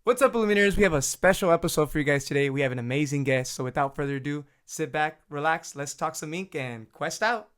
What's up, Illuminators? We have a special episode for you guys today. We have an amazing guest. So without further ado, sit back, relax, let's talk some ink and quest out.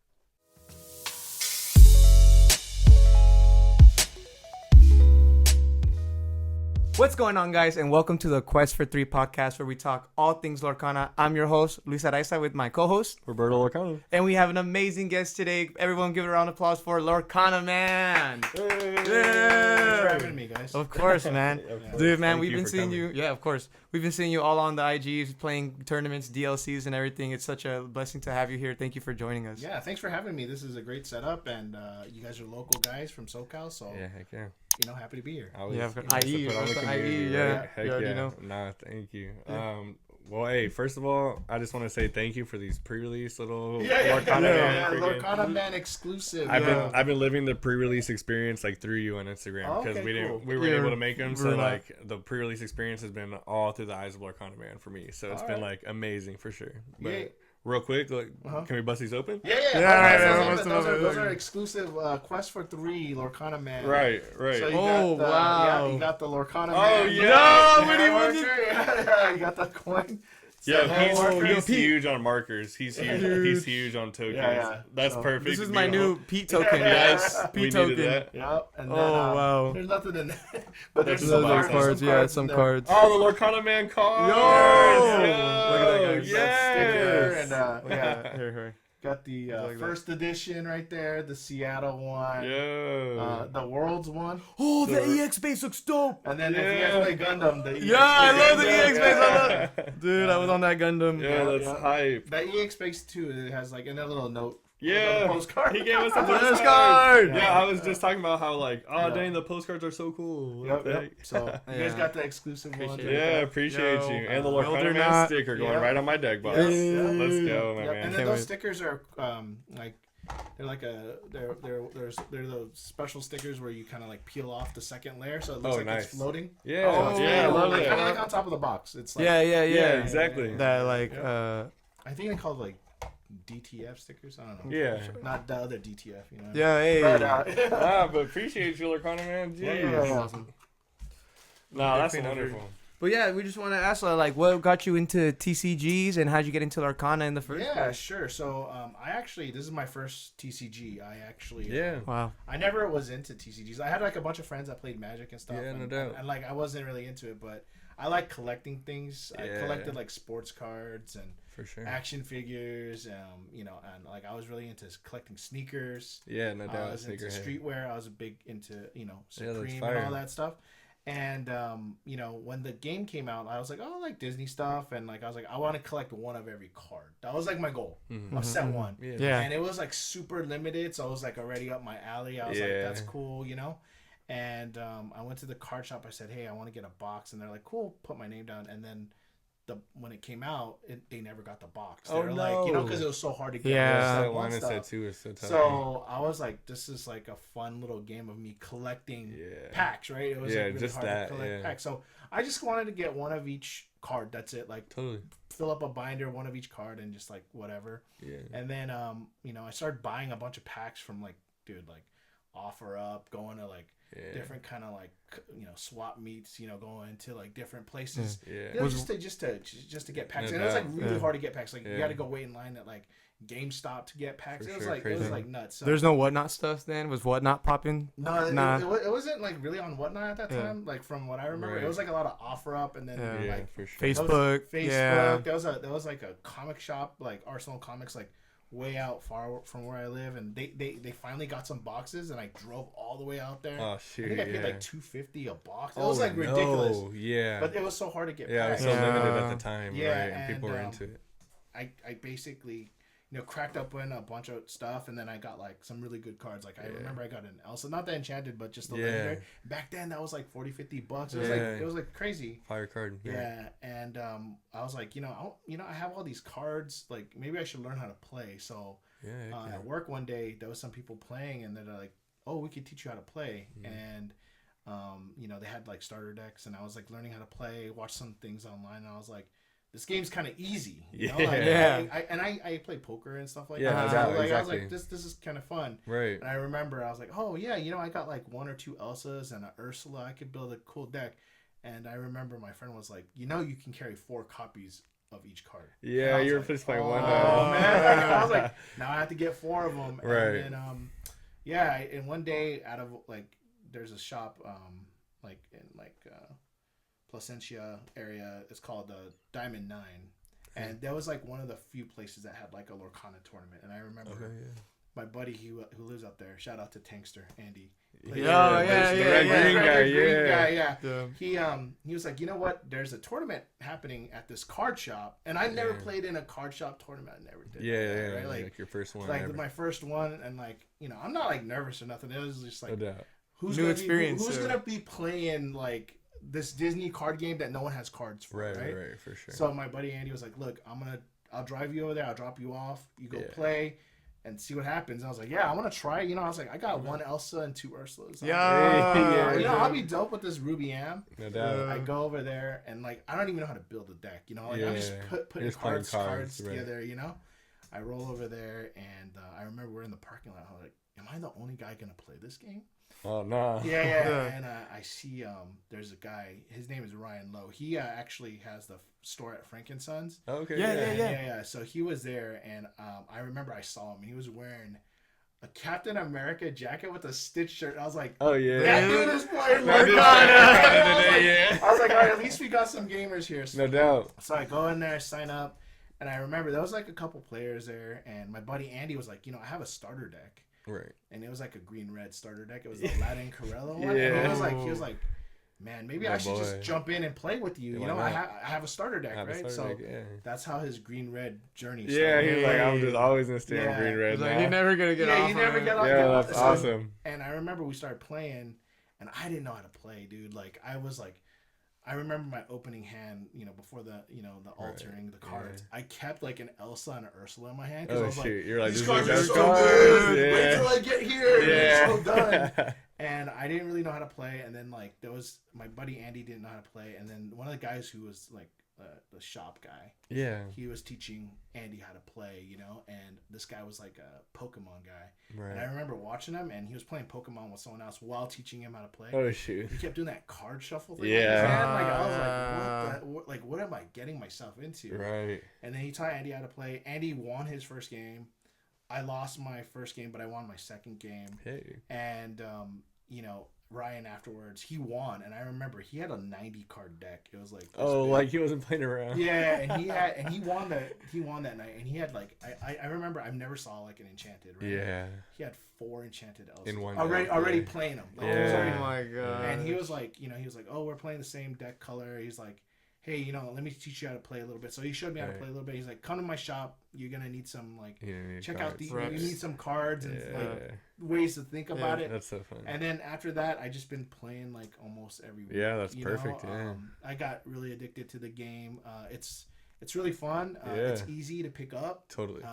What's going on, guys, and welcome to the Quest for 3 podcast where we talk all things Lorcana. I'm your host, Luis Araiza, with my co-host, Roberto Lorcana. and we have an amazing guest today. Everyone give a round of applause for Lorcana Man. Hey. Thanks for having me, guys. Of course, man. Of course. Dude, man, Thank we've you been for seeing coming. you. Yeah, of course. We've been seeing you all on the IGs, playing tournaments, DLCs, and everything. It's such a blessing to have you here. Thank you for joining us. Yeah, thanks for having me. This is a great setup, and you guys are local guys from SoCal, so Yeah, heck yeah. happy to be here. I was, Yeah, nice to IE, put on the IE, community, yeah. right? Heck You already yeah. know. Nah, thank you. Yeah. Well, hey, first of all, I just want to say thank you for these pre-release little Yeah, Lorcana Man yeah, freaking- Lorcana Man exclusive. I've been living the pre-release experience like through you on Instagram because Okay, cool. we weren't able to make them, we're so not. like the pre-release experience has been all through the eyes of Lorcana Man for me. So it's All been right. like amazing for sure. But Yeah. real quick, like, Uh-huh. can we bust these open? Yeah. Yeah, Those are exclusive Quest for 3 Lorcana Man. Right. So you Oh, got the, wow. Yeah, you got the Lorcana Oh, Man. yeah. No, what what do you want? Yeah, you got the coin. Yeah, Marker. he's huge on markers. He's huge. Huge. He's huge on tokens. Yeah. That's So, perfect. This is my Beautiful. new Pete token, Yeah. guys. We Pete needed token. that. Yeah, and then, Oh, wow. There's nothing in there, but there's That's some the cards. cards. Yeah, some in there. cards. Oh, the Lorcana Man cards. Yo! Yo! Look at that, guys. Sticker, Yes. and Yeah, here. got the Like that. first edition right there, the Seattle one, Yo. the Worlds one, Oh, the EX base looks dope. and then if you Yeah. guys play Gundam, the EX Yeah, I base. love the EX base. I love Yeah. Dude, I was on that Gundam. Yeah, that's Yeah. hype. That EX base too, it has like in that little note. Yeah. The postcard. He gave us a Postcard. postcard. Yeah. Yeah, I was just talking about how like, oh Yeah. dang, the postcards are so cool. What Yep, the yep. heck? So you guys Yeah. got the exclusive ones. Appreciate right Yeah, there. appreciate Yo, you. And the build or Lorcana Man not. sticker going Yeah. right on my deck box. Yeah. Let's go, my Yep. man. And then Can't those wait. stickers are like they're like they're those special stickers where you kind of like peel off the second layer so it looks Oh, like nice. it's floating. Yeah, Oh, yeah, I love like, it. kind of like on top of the box. It's like Yeah, Yeah, yeah. exactly. That, like, I think they call it like DTF stickers. I don't know. Yeah. Not the other DTF. You know. Yeah, hey. But, But appreciate you, Lorcana Man. Jeez. Yeah. Awesome. Nah, that's Big fan of wonderful. But yeah, we just want to ask, like, what got you into TCGs and how'd you get into Lorcana in the first Yeah, place? sure. So this is my first TCG. Yeah. Wow. I never was into TCGs. I had like a bunch of friends that played Magic and stuff. Yeah, no and, doubt. And like I wasn't really into it, but I like collecting things. I Yeah. collected like sports cards and For sure. action figures. And like I was really into collecting sneakers. Yeah, no I doubt. was into Sneakerhead. streetwear. I was big into Yeah, that's Supreme and fire. all that stuff. And when the game came out, I was like, oh, I like Disney stuff, and like I was like, I want to collect one of every card. That was like my goal. Mhm. Of set one. Yeah. And it was like super limited, so I was like already up my alley. I was like, Yeah. that's cool, you know. And I went to the card shop. I said, hey, I want to get a box, and they're like, cool. Put my name down, and then when it came out, they never got the box. They Oh, were like, no. because it was so hard to get. Yeah. set That one one stuff. said too is so tough. So I was like, this is like a fun little game of me collecting Yeah. packs, right? It was Yeah, like really just hard that, to collect yeah. packs. So I just wanted to get one of each card. That's it. Like Totally. fill up a binder, one of each card, and just like whatever. Yeah. And then I started buying a bunch of packs from like Offer Up, going to like Yeah. different kind of like swap meets, going to like different places. Yeah. Was- Just to get packs. No and it was like doubt. really Yeah. hard to get packs. Like you Yeah. got to go wait in line at like GameStop to get packs. For It was sure, like it was crazy. like nuts. So, There's no Whatnot stuff then? Was Whatnot popping? no, Nah. it wasn't like really on Whatnot at that Yeah. time. Like from what I remember, Right. it was like a lot of Offer Up, and then Yeah. Yeah, like for sure. Facebook. Facebook. Yeah. There was like a comic shop, like Arsenal Comics, like way out far from where I live, and they finally got some boxes, and I drove all the way out there. Oh I shoot. think I paid yeah. like $250 a box. It Oh, was like ridiculous, no. Yeah. but it was so hard to get Yeah, it was packs. so limited Yeah. at the time, Yeah, right? And people were and, into it. I basically cracked open a bunch of stuff, and then I got like some really good cards. Like I Yeah. remember I got an Elsa, not the enchanted, but just the Yeah. legendary. Back then that was like $40-$50. It was Yeah. it was like crazy. Fire card. Yeah, and I was like, I have all these cards. Like maybe I should learn how to play. So Yeah. yeah. at work one day, there was some people playing, and they're like, "Oh, we could teach you how to play." And they had like starter decks, and I was like learning how to play. Watched some things online, and I was like, this game's kind of easy. You know? Like, Yeah. I play poker and stuff like Yeah, that. exactly, So, like, I was exactly. like, this is kind of fun. Right. And I remember I was like, oh yeah, I got like one or two Elsas and an Ursula. I could build a cool deck. And I remember my friend was like, you can carry 4 copies of each card. Yeah, you were just playing one. Oh man! I was like, now I have to get 4 of them. Right. And then, and one day out of there's a shop in Placentia area. It's called Diamond 9, and that was one of the few places that had a Lorcana tournament. And I remember my buddy who lives up there. Shout out to Tankster Andy. The red green guy. He was like, you know what? There's a tournament happening at this card shop, and I never played in a card shop tournament. I never did. Yeah, right? Like your first one. My first one, and I'm not nervous or nothing. It was just who's new gonna experience. Who's gonna be playing this Disney card game that no one has cards for? Right, for sure. So my buddy Andy was like, look, I'll drive you over there. I'll drop you off. You go play. And see what happens. And I was like, yeah, I want to try. I was like, I got 1 Elsa and 2 Ursulas. I'll be dope with this Ruby Am. No doubt. I go over there and I don't even know how to build a deck. I'm just putting cards together. I roll over there and I remember we're in the parking lot. I was like, am I the only guy gonna play this game? Oh no. Yeah. And I see there's a guy. His name is Ryan Lowe. He actually has the store at Frankensons. Okay. Yeah. So he was there, and I remember I saw him. He was wearing a Captain America jacket with a Stitch shirt. I was like, oh yeah, that dude is playing Lorcana. I was like, all right, at least we got some gamers here. So, no doubt. So I go in there, sign up, and I remember there was a couple players there, and my buddy Andy was like, I have a starter deck. Right. And it was a green-red starter deck. It was the Aladdin Corello one. Yeah. And he was like, man, maybe I should just jump in and play with you. I have a starter deck, right? So that's how his green-red journey started. Yeah, he was like, I'm just always going to stay on green-red. Like, you're never going to get off. Yeah, you never get off. Yeah, that's awesome. And I remember we started playing, and I didn't know how to play, dude. I remember my opening hand, before the altering the cards. I kept an Elsa and an Ursula in my hand because I was like, you're like, these this cards is are so good. Yeah. Wait till I get here. Yeah. I'm so done. And I didn't really know how to play. And then there was my buddy Andy didn't know how to play. And then one of the guys who was the shop guy. Yeah. He was teaching Andy how to play, and this guy was like a Pokemon guy. Right. And I remember watching him, and he was playing Pokemon with someone else while teaching him how to play. Oh shoot! He kept doing that card shuffle thing. Yeah. I was like, what am I getting myself into? Right. And then he taught Andy how to play. Andy won his first game. I lost my first game, but I won my second game. Hey. And Ryan afterwards, he won, and I remember he had a 90 card deck. It was he wasn't playing around. Yeah, and he won that night, and he had I remember I never saw an enchanted. Right? Yeah. He had 4 enchanted elves in one already playing them. Oh my god! And he was like, oh, we're playing the same deck color. He's like, hey, let me teach you how to play a little bit. So he showed me how to play a little bit. He's like, come to my shop. You're gonna need some check out the. You need some cards and ways to think about it. That's so fun. And then after that, I just been playing almost every week. Yeah, that's perfect. I got really addicted to the game. It's really fun. It's easy to pick up. Totally.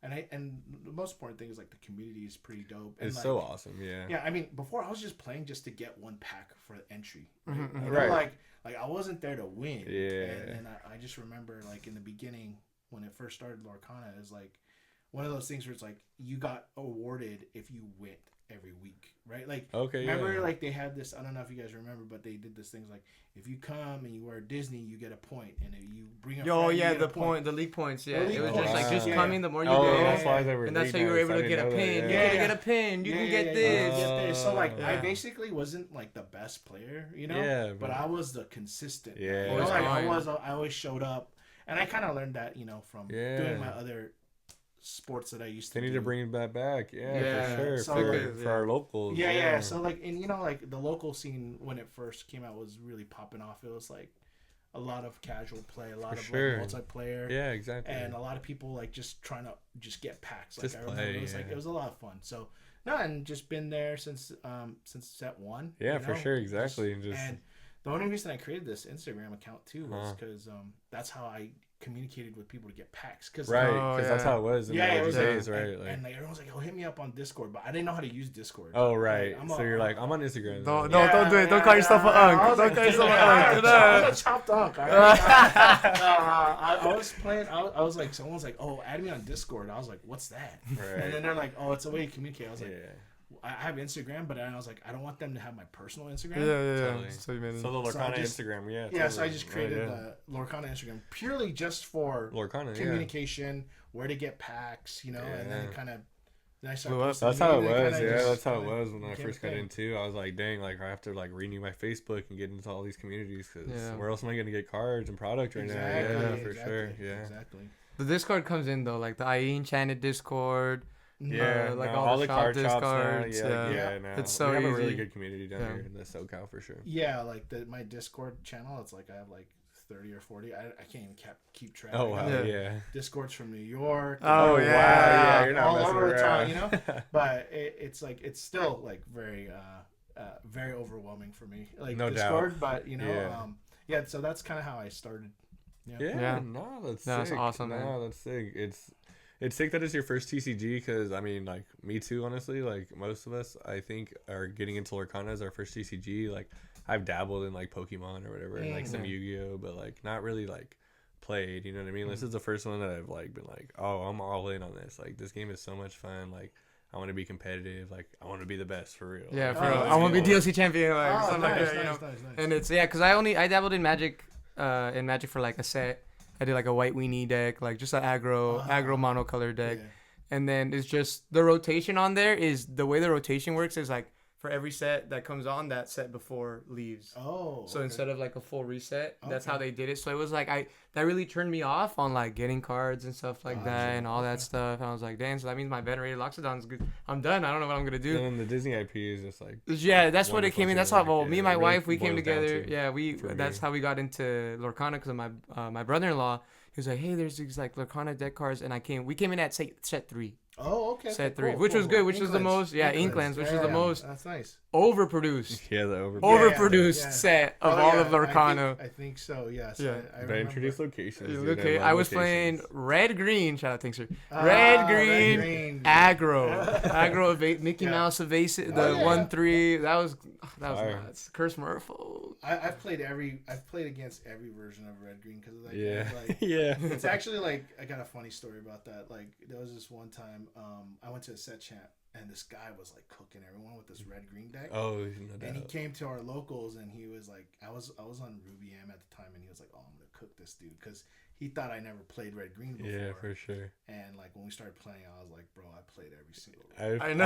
And the most important thing is the community is pretty dope. And, it's so awesome. Yeah. Yeah, I mean, before I was just playing just to get one pack for entry. Right. Right. I wasn't there to win. Yeah. And I just remember in the beginning when it first started Lorcana, it was one of those things where it's you got awarded if you went every week, right? Remember they had this, I don't know if you guys remember, but they did this thing if you come and you wear Disney, you get a point, and if you bring a friend, you get a point. The league points, yeah. It was just coming, the more you go. that's why they were and that's how you were able to get a pin. You can get a pin. You can get this. So I basically wasn't the best player, Yeah, but I was the consistent. Yeah. I always showed up, and I kind of learned that from doing my other sports that I used to do. They need to bring that back. Yeah, for sure. So, for our locals. Yeah. So and the local scene when it first came out was really popping off. It was a lot of casual play, a lot of multiplayer. Yeah, exactly. And a lot of people just trying to just get packs. Just I remember play, it was a lot of fun. So and just been there since set 1. Yeah, for sure, exactly. And the only reason I created this Instagram account too was because that's how I communicated with people to get packs. Because that's how it was in the old days, right? And everyone's like, "Oh, hit me up on Discord," but I didn't know how to use Discord. Oh, right. So you're like, I'm on Instagram. Don't do it. Don't call yourself an unk. Don't call yourself an unk. I'm a chopped unk. I was playing. I was like, someone's like, "Oh, add me on Discord." I was like, "What's that?" Right. And then they're like, "Oh, it's a way to communicate." I was like, I have Instagram, but I was like, I don't want them to have my personal Instagram. Totally. So you made So the Lorcana Instagram, yeah. Yeah, so I totally. just created the Lorcana Instagram purely just for Lorcana, communication, where to get packs, you know, and then it kind of. Then I started Blew up. posting That's how it and was. kinda Yeah, just that's how it kinda was when I became a first got thing. into. I was like, dang, like I have to like renew my Facebook and get into all these communities because Yeah. where else am I gonna get cards and product right now? Exactly, Yeah, for exactly, sure. Yeah. exactly. The Discord comes in though, like the IE enchanted Discord. Yeah, like no, all the the shop card shops now. discards, Yeah, yeah. yeah. Now It's so we have a easy. really good community down Yeah. here in the SoCal for sure. Yeah, like my Discord channel, it's like I have like 30 or 40. I can't even keep track. Oh wow, Yeah. yeah. Discords from New York. Oh, wow, yeah. yeah. You're not all messing over the around. time, you know. But it's like it's still like very overwhelming for me. Like No Discord, doubt. but you know, Yeah. yeah. So that's kind of how I started. Yeah. Yeah, no, that's That's sick. awesome, man. No, that's sick. It's sick that it's your first TCG because I mean, like me too. Honestly, like most of us, I think, are getting into Lorcana as our first TCG. Like I've dabbled in like Pokemon or whatever, and like some Yu-Gi-Oh, but like not really like played. You know what I mean? This is the first one that I've like been like, oh, I'm all in on this. Like this game is so much fun. Like I want to be competitive. Like I want to be the best for real. Yeah, Like, for real. that's I want to be cool. DLC champion, like Oh, something nice, like that, you nice, know. nice. And it's because I dabbled in Magic, for like a set. I did like a white weenie deck, like just an aggro monocolor deck. Yeah. And then it's just the rotation on there is the way the rotation works is like for every set that comes on, that set before leaves. Oh. So okay. instead of like a full reset, that's Okay. how they did it. So it was like that really turned me off on like getting cards and stuff like that and all that stuff. And I was like, damn, so that means my venerated Loxodon is good. I'm done. I don't know what I'm gonna do. And then the Disney IP is just like Yeah, that's what it came in. That's how. Well, Yeah, me and my it really wife, we came boils down together. to Yeah, for that's me. how we got into Lorcana because of my brother-in-law. He was like, hey, there's these like Lorcana deck cards, and we came in at set 3. Oh, okay. Set cool, 3, which was good, which was the most, Inklands, which was the most That's nice. overproduced, yeah, the over. overproduced yeah. set of Oh, all yeah, of Lorcana. I think so. Yes. Yeah. I They remember. introduced locations. dude. Okay, love I was playing locations. red green. Shout out, thanks, sir. Ah, Red red green, aggro, Mickey Yeah. Mouse evasive, the Oh, yeah. 1/3. That was Fire. nuts. Curse Merfolk. I've played against every version of red green because of that. Yeah, Game. Like, yeah. it's actually like I got a funny story about that. Like there was this one time I went to a set champ and this guy was like cooking everyone with this red green deck. Oh, no And he doubt. came to our locals and he was like, I was on Ruby M at the time and he was like, oh, I'm gonna cook this dude because he thought I never played red green before. Yeah, for sure. And like when we started playing, I was like, bro, I played every single. I know,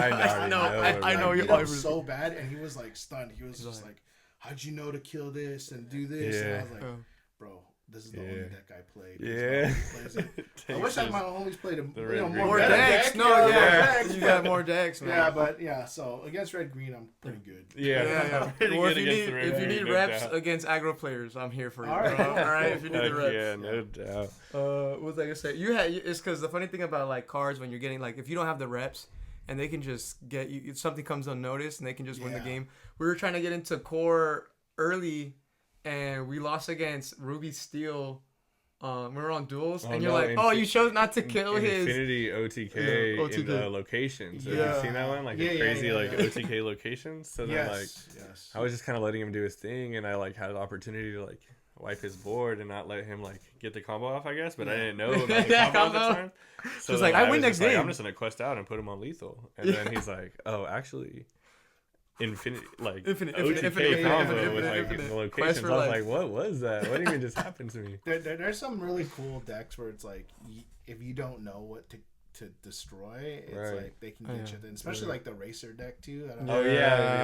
I know you you know are so bad, and he was like stunned. He was just like, how'd you know to kill this and do this? And I was like, bro, this is the only deck I played. This is the Yeah. only plays it. I wish I might have always played red green. More better decks. deck, No, more yeah. decks, You but- got more decks, man. Yeah, but yeah. So against red green, I'm pretty good. Yeah. Pretty Well, if good you against need the red if you green, need no reps doubt. against aggro players, I'm here for you. All right. Bro. All right, if you need Heck the reps. yeah, no doubt. What was I gonna say? It's because the funny thing about like cards when you're getting like if you don't have the reps and they can just get you if something comes unnoticed and they can just win the Yeah. game. We were trying to get into core early and we lost against Ruby Steel. We were on duels Oh, and you're no, like, oh, you chose not to kill his. Infinity OTK, Yeah, in OTK. the locations. Have Yeah. you seen that one? Like Yeah, the yeah, crazy yeah, like yeah. OTK locations. So then like yes. I was just kind of letting him do his thing, and I like had the opportunity to like wipe his board and not let him like get the combo off, I guess. But I didn't know about the Yeah, combo at combo. the time. So Just then like, I was win just next game. I'm just gonna quest out and put him on lethal, and then he's like, oh, actually. Infinite Infinite, OTK infinite, combo infinite, with like infinite. the Quest locations. for I was life. like, what was that? What even just happened to me? There's some really cool decks where it's like if you don't know what to destroy, it's Right. like they can get you. Then especially like the racer deck too. I don't Oh know. yeah,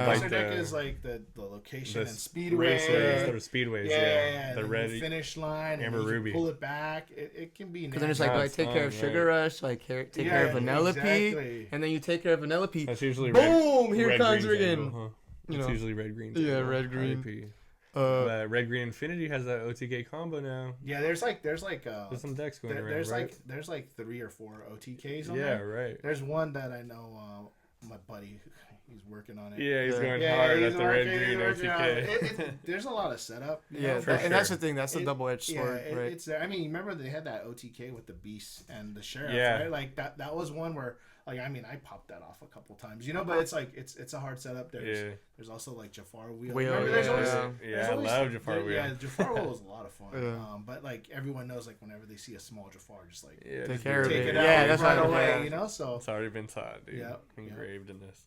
Yeah. Racer like deck the, is like the location the and speedway. racers, the speedways, Yeah, the the red. finish line, Amber and you Ruby. can pull it back. It can be. Because then it's like, do I That's take care of fun, Sugar right. Rush? Like take care of Vanellope, exactly. and then you take care of Vanellope. That's usually Boom! Here red comes green's again. angle, huh? You It's know. usually red green. Yeah, red green. RIP. Uh, But red green infinity has that OTK combo now. Yeah, there's like There's some decks going around, there's right? there's like 3 or 4 OTKs on Yeah, there. right. There's one that I know my buddy, he's working on it. Yeah, he's Yeah. going hard he's at the red working- green he's working on OTK. it. There's a lot of setup. you yeah, know, for but- and that's the sure. thing. That's the It- double-edged sword, yeah, right? it's there. I mean, remember they had that OTK with the beast and the sheriff, Yeah. right? Like that was one where, like, I mean, I popped that off a couple times, you know. But it's like it's a hard setup. There's also like Jafar Wheel. Remember, there's yeah. always- Yeah. there's Yeah, I always- love Jafar Wheel. Yeah, Jafar Wheel was a lot of fun. Yeah. But like everyone knows, like whenever they see a small Jafar, just like Take care of take it. it Yeah, out that's right right. away, Yeah. you know. So It's already been taught, dude. Yep, Engraved in this.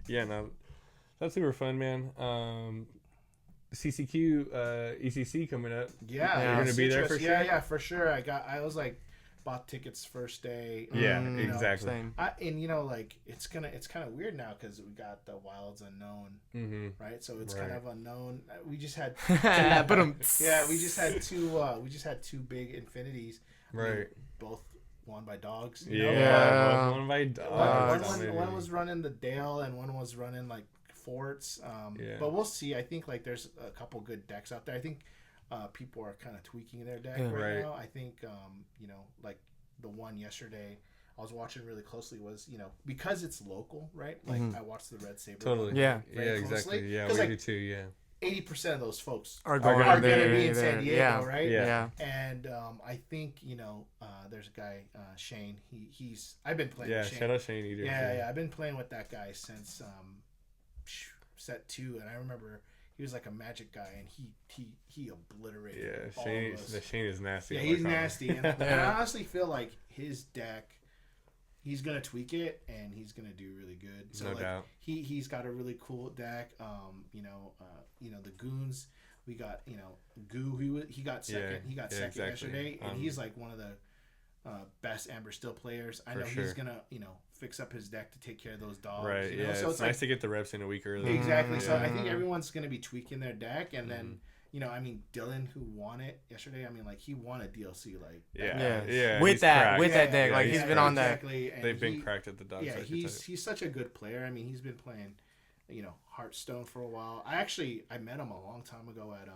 Yeah, no, that's super fun, man. CCQ, ECC coming up. Yeah, You're gonna be there for Yeah, sure? yeah, for sure. I was like, bought tickets first day. Yeah, you know, exactly. Same. and you know, like it's kind of weird now because we got the Wilds Unknown, right? So it's kind Right. of unknown. We just had But we just had two big infinities. I mean, Right. both won by dogs. You know? Yeah. One by One, dogs. one was running the Dale and one was running like forts. Yeah. But we'll see. I think like there's a couple good decks out there. I think people are kind of tweaking their deck Yeah. right Right. now. I think you know, like the one yesterday I was watching really closely was, you know, because it's local, right? Like I watched the Red Saber. Totally. Yeah. very exactly. closely. Yeah, 'Cause, we like, do too. Yeah. 80% of those folks are going are going to there, be in there. San Diego, Yeah. right? Yeah. And I think, you know, there's a guy, Shane. He's I've been playing Yeah. with Shane. Shout out Shane Eater. Yeah, I've been playing with that guy since set 2, and I remember he was like a magic guy, and he obliterated. Yeah. all Shane. of us. The Shane is nasty. Yeah, on he's Lorcana. nasty, and I honestly feel like his deck, he's gonna tweak it, and he's gonna do really good. So No like, doubt. he's got a really cool deck. You know the goons. We got, you know, Goo. He got second. Yeah, He got yeah, second exactly. yesterday, and he's like one of the best Amber Still players. I For know sure. he's gonna, you know, fix up his deck to take care of those dogs. Right. You know? Yeah. So it's nice to get the reps in a week early. exactly. So I Mhm. think everyone's gonna be tweaking their deck, and then, you know, I mean, Dylan, who won it yesterday, I mean, like, he won a DLC, like, Yeah. Yeah. Yeah. With he's that, cracked. with that deck, like, he's he's been on that. exactly. And They've been cracked at the dogs. Yeah, I can tell you. he's such a good player. I mean, he's been playing, you know, Hearthstone for a while. I met him a long time ago at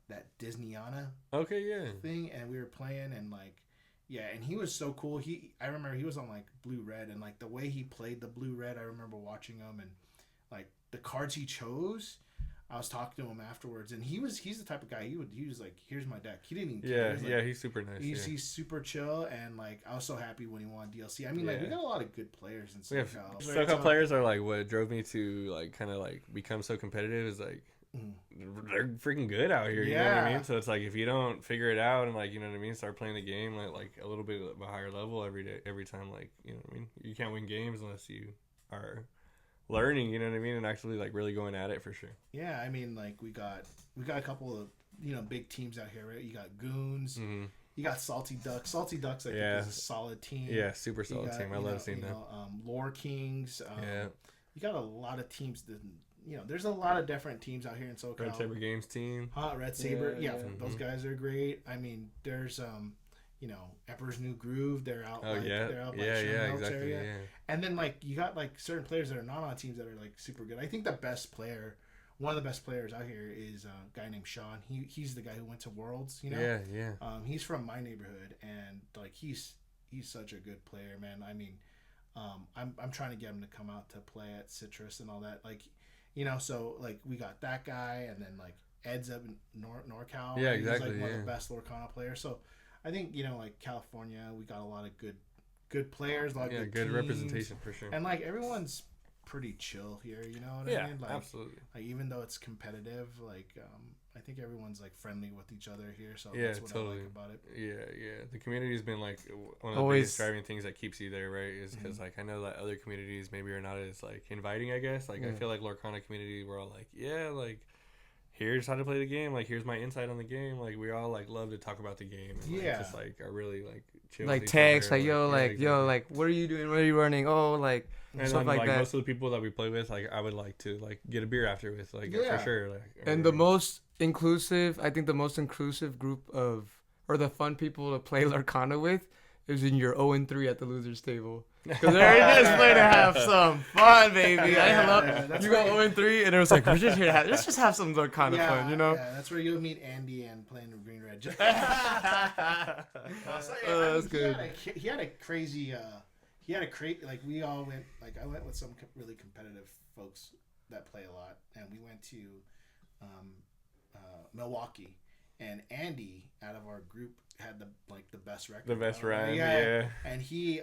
that Disneyana Okay. Yeah. thing, and we were playing, and like, yeah, and he was so cool. I remember he was on like blue red, and like the way he played the blue red, I remember watching him, and like the cards he chose. I was talking to him afterwards, and he's the type of guy he was like, here's my deck. He didn't even care. Yeah. He was like, Yeah. He's super nice. He's super chill, and like I was so happy when he won DLC. I mean, like, we Yeah. got a lot of good players in We have SoCal. SoCal players are like what drove me to like kind of like become so competitive is like they're freaking good out here. You know what I Yeah. mean? So it's like if you don't figure it out and like you know what I mean, start playing the game like a little bit of a higher level every day, every time. Like you know what I mean. You can't win games unless you are learning. You know what I mean, and actually like really going at it for sure. Yeah, I mean, like we got a couple of, you know, big teams out here, right? You got Goons, you got Salty Ducks. Salty Ducks, I think, is a solid team. Yeah, super solid got, team. I love seeing that. Lore Kings. Yeah. You got a lot of teams that, you know, there's a lot of different teams out here in SoCal. Red Saber Games team. Red Saber. Yeah, Yeah, those guys are great. I mean, there's you know, Emperor's New Groove. They're out. Oh like, yeah, they're out by yeah, Sherman Oaks exactly. area. Yeah. And then like you got like certain players that are not on teams that are like super good. I think the best player, one of the best players out here is a guy named Sean. He's the guy who went to Worlds. You know. Yeah, yeah. He's from my neighborhood, and like he's such a good player, man. I mean, I'm trying to get him to come out to play at Citrus and all that. Like, you know, so like we got that guy, and then like Ed's up in NorCal. Yeah, He's exactly, like one yeah. of the best Lorcana players. So I think, you know, like California, we got a lot of good players, a lot of good good teams. representation for sure. And like everyone's pretty chill here, you know what Yeah, I mean? Like, absolutely. Like even though it's competitive, like I think everyone's like friendly with each other here, so Yeah, that's what totally. I like about it. Yeah. The community's been like one of the Always. biggest driving things that keeps you there, right? Is because like I know that other communities maybe are not as like inviting. I guess like I feel like Lorcana community, we're all like, yeah, like here's how to play the game. Like here's my insight on the game. Like we all like love to talk about the game. And, like, just like are really like chill. Like with each text, other. like yo, yeah, like exactly. yo, like what are you doing? What are you running? Oh, like And stuff then, like that. most of the people that we play with, like I would like to like get a beer after with, like Yeah. for sure. Like, And the most inclusive, I think the most inclusive group of, or the fun people to play Lorcana with is in your 0-3 at the losers table. Because they're just playing to have some fun, baby. I love that's you go 0-3, and it was like, we're just here to have, let's just have some Lorcana fun, you know? Yeah, that's where you'll meet Andy and playing with Green Red. That's good. He had a crazy. Like we all went. Like I went with some really competitive folks that play a lot, and we went to Milwaukee. And Andy, out of our group, had the best record. The best run, yeah. And he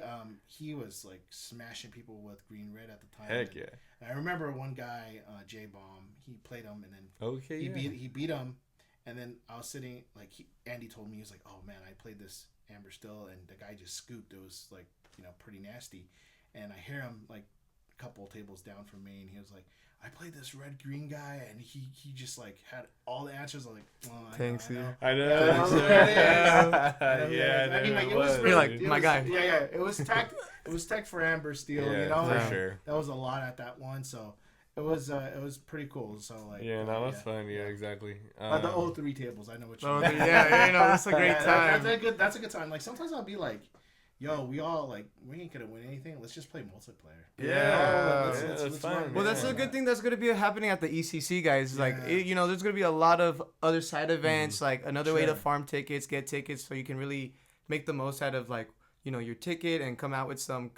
was like smashing people with Green Red at the time. Heck and, yeah. and I remember one guy, J Bomb. He played him, and then Okay, he beat him. And then I was sitting, like, Andy told me, he was like, oh man, I played this Amber Still, and the guy just scooped. It was like, you know, pretty nasty. And I hear him like couple tables down from me, and he was like, I played this red green guy, and he just like had all the answers. I'm like, oh, Thanks, I know. I know. Yeah, I mean, like, it was You're really, like, my guy. Yeah, it was tech for Amber Steel. Yeah, you know, for like, sure. that was a lot at that one. So it was pretty cool. So like, Yeah, that was fun. Yeah, exactly. The 03 tables, I know what you mean. Yeah, you know, that's a great time. That's a good time. Like sometimes I'll be like, yo, we ain't gonna win anything. Let's just play multiplayer. That's fun. Well, that's a good thing that's going to be happening at the ECC, guys. Like, you know, there's going to be a lot of other side events, like another way to farm tickets, get tickets, so you can really make the most out of, like, you know, your ticket and come out with some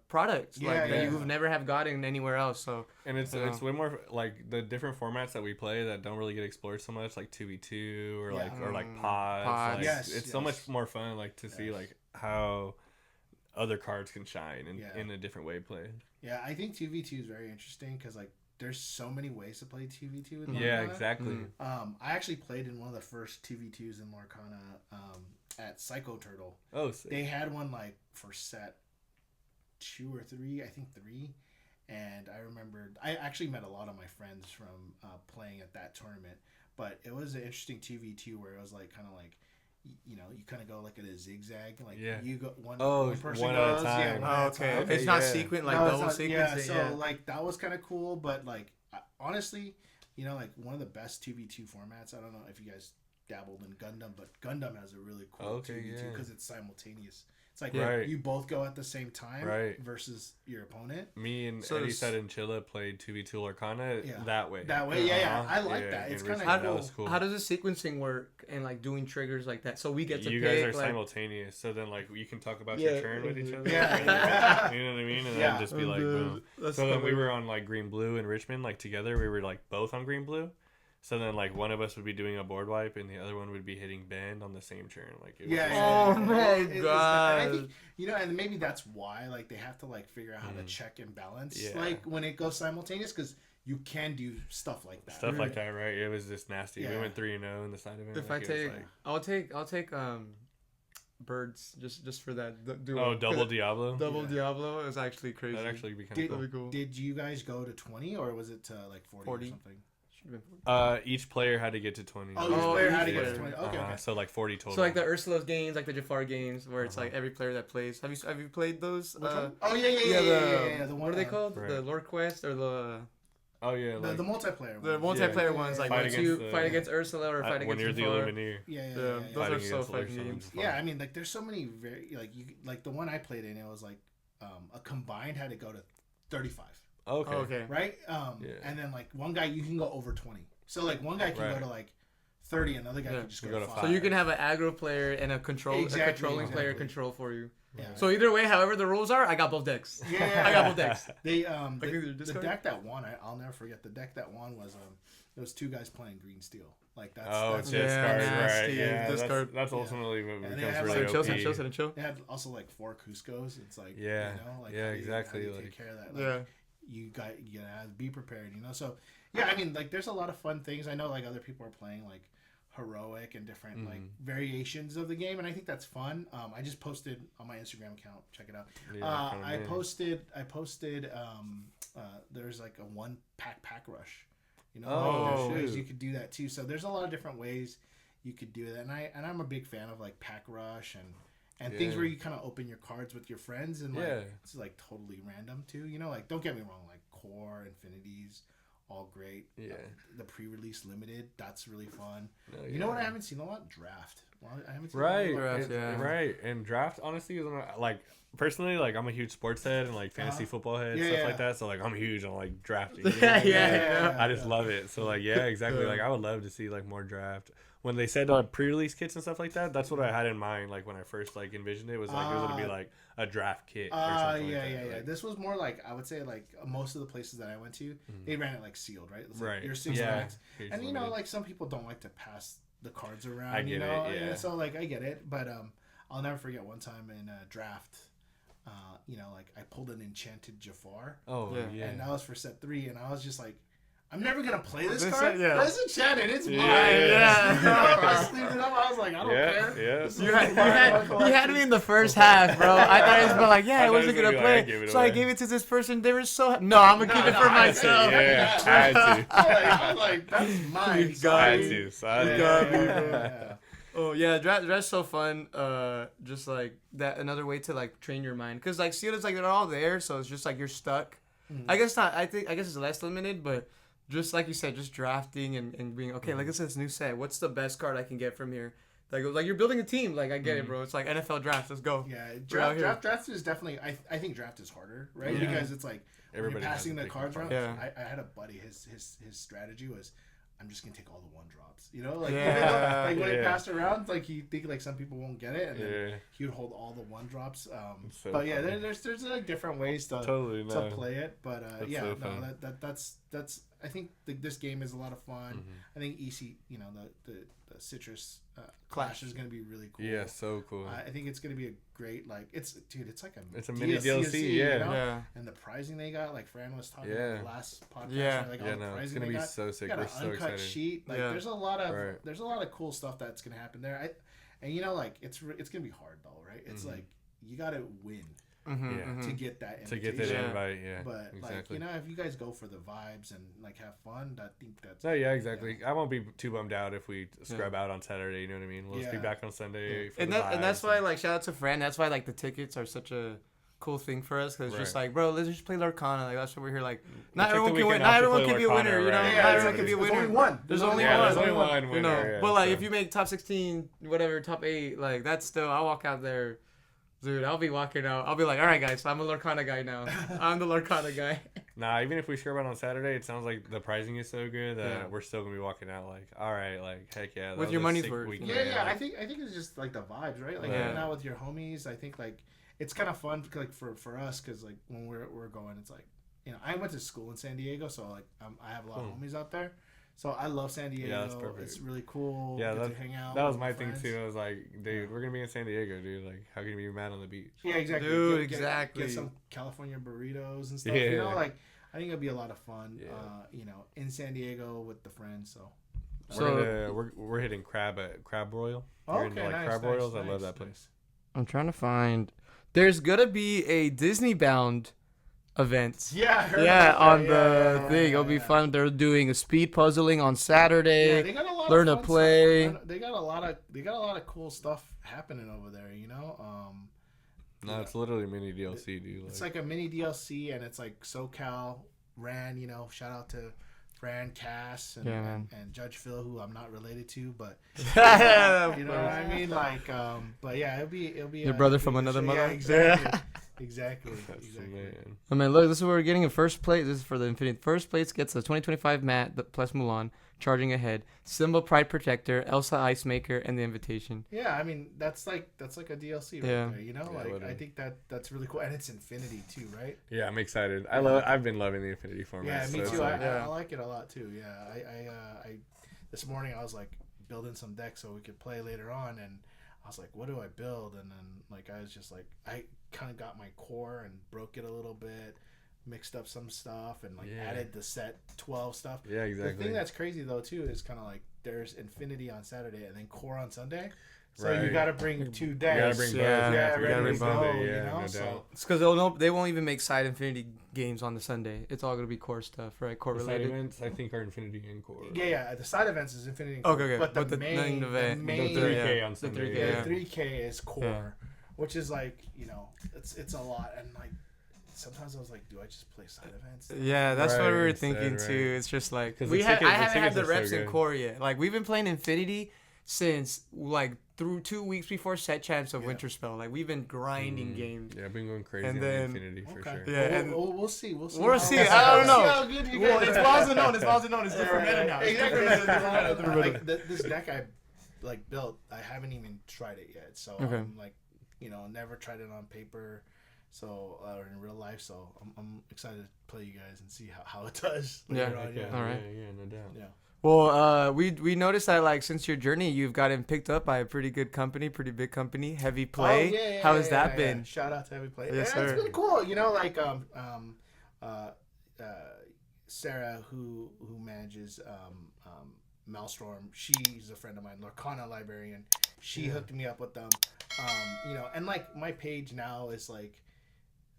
products that you've never have gotten anywhere else. So and it's way more like the different formats that we play that don't really get explored so much, like 2v2 or like pods. Like, it's so much more fun, like to see like how other cards can shine in a different way played. Yeah, I think 2v2 is very interesting because like there's so many ways to play 2v2 in Lorcana. Yeah, exactly. I actually played in one of the first 2v2s in Lorcana at Psycho Turtle. Oh, sick. They had one like for set 2 or 3, I think 3. And I remembered, I actually met a lot of my friends from playing at that tournament. But it was an interesting 2v2 where it was like kind of like, you know, you kind of go like in a zigzag, like you go one person one goes, at a time. Okay. It's not sequent, like double sequence. Yeah, so like that was kind of cool, but like honestly, you know, like one of the best 2v2 formats. I don't know if you guys dabbled in Gundam, but Gundam has a really cool 2v2 because it's simultaneous. It's like you both go at the same time versus your opponent. Me and Eddie said in Chilla played 2v2 Lorcana that way. That way, I like that. It's kind of cool. How does the sequencing work and like doing triggers like that? So we get to you pick, guys are like, simultaneous, so then like you can talk about your turn with each other. Yeah. You know what I mean? And then just be like, boom. So then we were on like green blue in Richmond, like together. We were like both on green blue. So then, like, one of us would be doing a board wipe, and the other one would be hitting band on the same turn. Like, it was oh my god! I think, you know, and maybe that's why, like, they have to like figure out how to check and balance, like, when it goes simultaneous, because you can do stuff like that. Stuff like that, right? It was just nasty. We went 3-0 in the side event. If I'll take birds just for that duo. Oh, double Diablo. Diablo is actually crazy. That actually be kind of cool. Did you guys go to 20 or was it to like 40 or something? Each player had to get to 20. Oh, each player had to get to 20. Okay. So like 40 total. So like the Ursula's games, like the Jafar games, where it's like every player that plays. Have you played those? Oh yeah. The what are they called? Right. The Lore Quest or the. Oh yeah, like, the multiplayer. The multiplayer ones, like fight against Ursula or fight against when you're the Lumineer. Yeah. Those are so fun games. Yeah, I mean, like there's so many like the one I played in, it was like a combined had to go to 35. Okay. Right? And then like one guy you can go over 20. So like one guy can go to like 30, another guy can just go to 5. So you can have an aggro player and a controlling player control for you. Yeah. So either way, however the rules are, I got both decks. Yeah. I got both decks. The deck that won, I'll never forget. The deck that won was it was 2 guys playing green steel. Like that's discard, nasty. Right? Yeah, discard. That's ultimately what becomes have, really OP. OP. They had also like 4 Cuscos. It's like exactly. How do you take care of that? You gotta be prepared. You know, so I mean, like there's a lot of fun things. I know like other people are playing like heroic and different like variations of the game, and I think that's fun. I just posted on my Instagram account. Check it out. I posted. There's like a 1 pack rush. You know, there's ways you could do that too. So there's a lot of different ways you could do that, and I'm a big fan of like pack rush and things where you kind of open your cards with your friends and like it's like totally random too. You know, like don't get me wrong, like core infinities. All great. Yeah. The pre-release limited, that's really fun. You know what I haven't seen a lot? Draft. I haven't seen Right. And draft honestly is like personally, like I'm a huge sports head and like fantasy football head stuff like that. So like I'm huge on like drafting. You know? I just love it. So like exactly. Like I would love to see like more draft. When they said pre-release kits and stuff like that, that's what I had in mind. Like when I first like envisioned it, was like it was gonna be like a draft kit. Or something like that. Like, this was more like I would say like most of the places that I went to, they ran it like sealed, right? It's like, right. Your 6 packs, and you know like some people don't like to pass the cards around. I get it. Yeah. So like I get it, but I'll never forget one time in a draft. You know, like I pulled an enchanted Jafar. And that was for set 3, and I was just like, I'm never gonna play this card. But it's enchanted. It's mine. I sleeved it up. I was like, I don't Yeah, care. yeah. This is You my you had me in the first half, bro. I thought it was about like, yeah, I wasn't gonna I play, gave it so I away. gave it to this person. They were so no, I'm gonna keep it for I had to, myself. yeah, I had to. I was like, that's mine. You got I had me. to. So I You had got to. me, bro. Oh yeah, draft's so fun. Just like that, another way to like train your mind, cause like sealed is like they're all there, so it's just like you're stuck. I guess not. I guess it's less limited, but just like you said, just drafting and being okay. Like, it's this new set. What's the best card I can get from here? Like you're building a team. Like, I get it, bro. It's like NFL draft. Let's go. Yeah, We're out here. draft is definitely. I think draft is harder, right? Yeah. Because it's like when Everybody you're has passing to the pick cards one. around. Yeah. I had a buddy. His strategy was, I'm just gonna take all the one drops. You know, like Yeah. like when it Yeah. passed around, like he think like some people won't get it, and then Yeah. he would hold all the one drops. So but yeah, funny. there's like different ways to Totally to no. play it. But That's yeah, so no, fun. that's I think this game is a lot of fun. Mm-hmm. I think EC, the citrus clash is gonna be really cool. Yeah, so cool. I think it's gonna be a great it's like It's a mini DLC, yeah. Yeah. And the pricing they got, like Fran was talking Yeah. about the last podcast, Yeah. like Yeah, all the no, it's pricing gonna they be got. so sick. Got We're an so uncut excited. sheet. Like Yeah. there's a lot of Right. there's a lot of cool stuff that's gonna happen there. And like it's gonna be hard though, right? It's like you gotta win Yeah. to get that To get that invitation. Yeah. invite, yeah. But exactly. like if you guys go for the vibes and like have fun, I think that's No, yeah, exactly. I won't be too bummed out if we scrub out on Saturday. You know what I mean? We'll just be Yeah. back on Sunday. For And the that's vibes why, like, shout out to Fran. That's why, like, the tickets are such a cool thing for us, because it's just Right. like, bro, let's just play Lorcana. Like, that's what we're here. Like, not take everyone the can win. weekend Not off to everyone play can be a Lorcana, winner. You know, right? not Yeah, everyone can be a there's winner. only one. There's only Yeah, one. there's only one You winner. know, yeah, but like, so. if you make top 16, whatever, top 8, like, that's still. I'll walk out there. Dude, I'll be walking out. I'll be like, all right, guys, I'm a Lorcana guy now. I'm the Lorcana guy. Nah, even if we scrub out on Saturday, it sounds like the pricing is so good that Yeah. we're still gonna be walking out like, all right, like heck yeah, that With was your a money's sick worth. weekend. Yeah, like, I think it's just like the vibes, right? Like Yeah. hanging out with your homies. I think like it's kind of fun, like for us, because like when we're going, it's like I went to school in San Diego, so like I have a lot of homies out there. So I love San Diego. Yeah, that's perfect. It's really cool. Yeah, Get to hang out. that was with my your thing friends. too. I was like, dude, we're gonna be in San Diego, dude. Like, how can you be mad on the beach? Yeah, exactly. Dude, Get exactly. some California burritos and stuff. Yeah. Like I think it'll be a lot of fun. Yeah. In San Diego with the friends. So. We're hitting Crab Royal. Oh, You're into, okay, like nice, Crab nice, Royals. I nice, love that nice. place. I'm trying to find. There's gonna be a Disney bound event. Yeah, I heard Yeah, about that. on Yeah, the yeah, thing. yeah, It'll be yeah. fun. They're doing a speed puzzling on Yeah, Saturday. they got a lot Learn of to fun play. Stuff. They got a lot of cool stuff happening over there. No, it's literally mini DLC, dude. It's like a mini DLC, and it's like SoCal ran. Shout out to Fran, Cass, and, Yeah, man. and Judge Phil, who I'm not related to, but Yeah, you know what I mean. Like, but yeah, it'll be Your brother from another Yeah, mother? exactly, exactly. That's the exactly. man. I mean, look, this is what we're getting in first place. This is for the Infinity. First place gets the 2025 mat plus Mulan, charging ahead, Simba Pride Protector, Elsa Ice Maker, and the invitation. Yeah, I mean that's like a DLC right Yeah. there. Yeah, I literally. think that's really cool, and it's Infinity too, right? Yeah, I'm excited. I've been loving the Infinity format. Yeah, me so too. it's like- I like it a lot too. Yeah, I this morning I was like building some decks so we could play later on, and I was like, what do I build? And then like I was just like, I kind of got my core and broke it a little bit, mixed up some stuff, and like Yeah. added the set 12 stuff. Yeah, The exactly. thing that's crazy though too is kind of like there's Infinity on Saturday and then core on Sunday. So you Right. got to bring 2 You decks. gotta bring both. Yeah, Yeah, yeah, if you're ready gonna bring to bring go, Sunday, you yeah, know? no So doubt. It's because they won't even make side Infinity games on the Sunday. It's all gonna be core stuff, right? Core The side related. events, I think, are Infinity and Core. yeah, the side events is Infinity. and Okay, Core, okay. But the main main event, the main, The 3K yeah. on The Sunday. 3K, yeah, yeah. 3K is core, Yeah. which is like it's a lot, and like sometimes I was like, do I just play side events? Yeah, that's what we were Right, thinking right. too. It's just like 'Cause the I tickets haven't had the are so reps in good. core yet. Like we've been playing Infinity since like through 2 weeks before set champs of Yeah. Winter Spell. Like we've been grinding games. Yeah, I've been going crazy And on then- Infinity for Okay. sure. Yeah, Well, and- we'll see. We'll see. We'll how- see. we'll I don't see know. how good you Well, guys it's are. Walls Unknown. It's Walls Unknown. It's different meta now. It's Exactly. different meta, different meta, different meta. Like this deck I like built, I haven't even tried it yet. So Okay. I'm like, never tried it on paper, so or in real life. So I'm excited to play you guys and see how it does. Yeah. later on, Yeah, All right. yeah, no doubt. Yeah. Well, we noticed that like since your journey, you've gotten picked up by a pretty good company, pretty big company, Heavy Play. Oh, yeah, How has yeah, that been? Shout out to Heavy Play. Yes, yeah, sir. it's been cool. Like Sarah, who manages Maelstrom, she's a friend of mine, Lorcana librarian, She hooked me up with them. You know, and like my page now is like,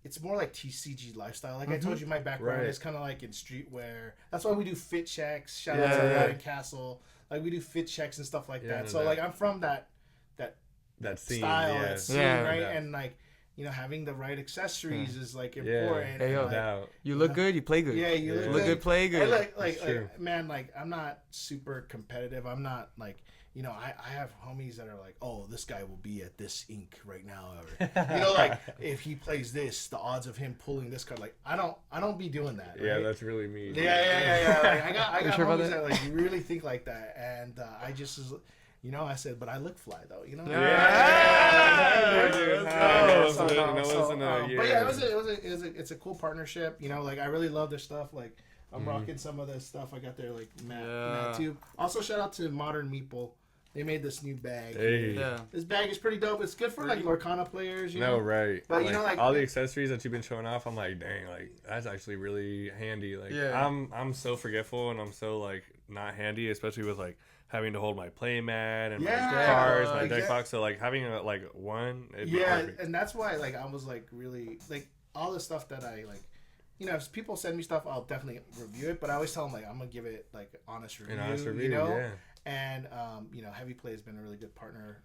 it's more like TCG lifestyle. Like I told you, my background is kind of like in streetwear. That's why we do fit checks. Shout out to Ryan Castle. Like we do fit checks and stuff like that. So like I'm from that scene, style, that scene, right? Yeah. And like, you know, having the right accessories is like important. Hey, yo, like, you look good, you play good. Yeah, you look good, play good. Like man, like I'm not super competitive. I'm not like, you know, I have homies that are like, oh, this guy will be at this ink right now. Or, you know, like if he plays this, the odds of him pulling this card, like I don't be doing that. Right? Yeah, that's really me. Yeah. Like, I got sure homies that like really think like that, and I just, you know, I said, but I look fly though, you know. But yeah, it's a cool partnership. You know, like I really love their stuff. Like I'm rocking some of the stuff I got there, like Matt too. Also, shout out to Modern Meeple. They made this new bag. Hey. Yeah. This bag is pretty dope. It's good for like Lorcana players, you know. Right. But like, you know, like all the accessories that you've been showing off, I'm like, dang, like that's actually really handy. Like I'm so forgetful and I'm so like not handy, especially with like having to hold my play mat and my cards, my deck box. So like having a, like one, it'd be perfect. And that's why like I was like really like all the stuff that I like. You know, if people send me stuff, I'll definitely review it. But I always tell them like I'm gonna give it like honest review. You know. And, you know, Heavy Play has been a really good partner.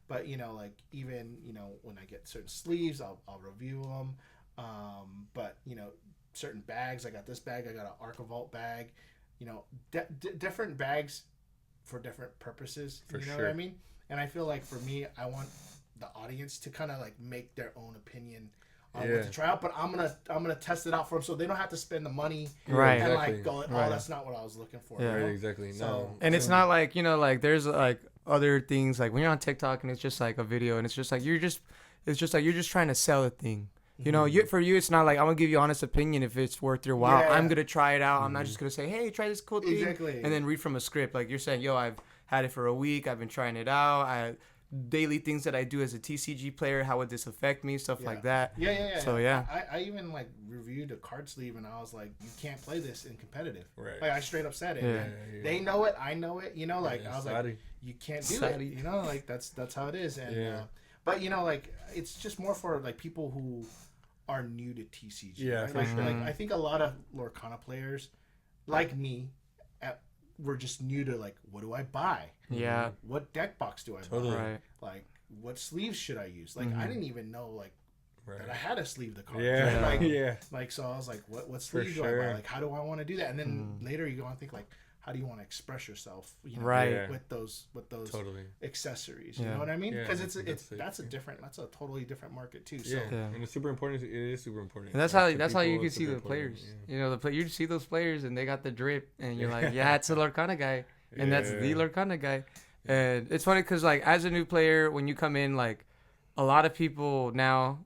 But, you know, like, even, you know, when I get certain sleeves, I'll review them. But, you know, certain bags, I got this bag, I got an Archivalt bag. You know, different bags for different purposes. You know what I mean? And I feel like for me, I want the audience to kind of, like, make their own opinion on what to try out, but I'm gonna test it out for them so they don't have to spend the money and like go, oh, that's not what I was looking for. Yeah, you know? Exactly. So, no, and it's not like, you know, like there's like other things like when you're on TikTok and it's just like a video and it's just like you're just trying to sell a thing. You know, for you, it's not like I'm gonna give you honest opinion if it's worth your while. I'm gonna try it out. I'm not just gonna say, hey, try this cool thing, and then read from a script. Like you're saying, yo, I've had it for a week. I've been trying it out. Daily things that I do as a TCG player, how would this affect me, stuff like that. So I even like reviewed a card sleeve and I was like, you can't play this in competitive. Right. Like I straight up said it. They know it, I know it, you know, like I was like, you can't do it, you know, like that's how it is. And but you know, like it's just more for like people who are new to TCG. Right? Like I think a lot of Lorcana players like me were just new to like, what do I buy? Yeah. What deck box do I buy? Right. Like, what sleeves should I use? Like, I didn't even know like that I had to sleeve the card. Yeah. Like, like so I was like, what sleeve do I buy? Like, how do I want to do that? And then later you go and think like, how do you want to express yourself? You know, with those accessories. You know what I mean? Because that's a totally different market too. So and it's super important. It is super important. And that's how you can see the players. You know, you see those players and they got the drip, and you're like, yeah, it's a Lorcana guy, and that's the Lorcana guy. And it's funny because like as a new player, when you come in, like a lot of people now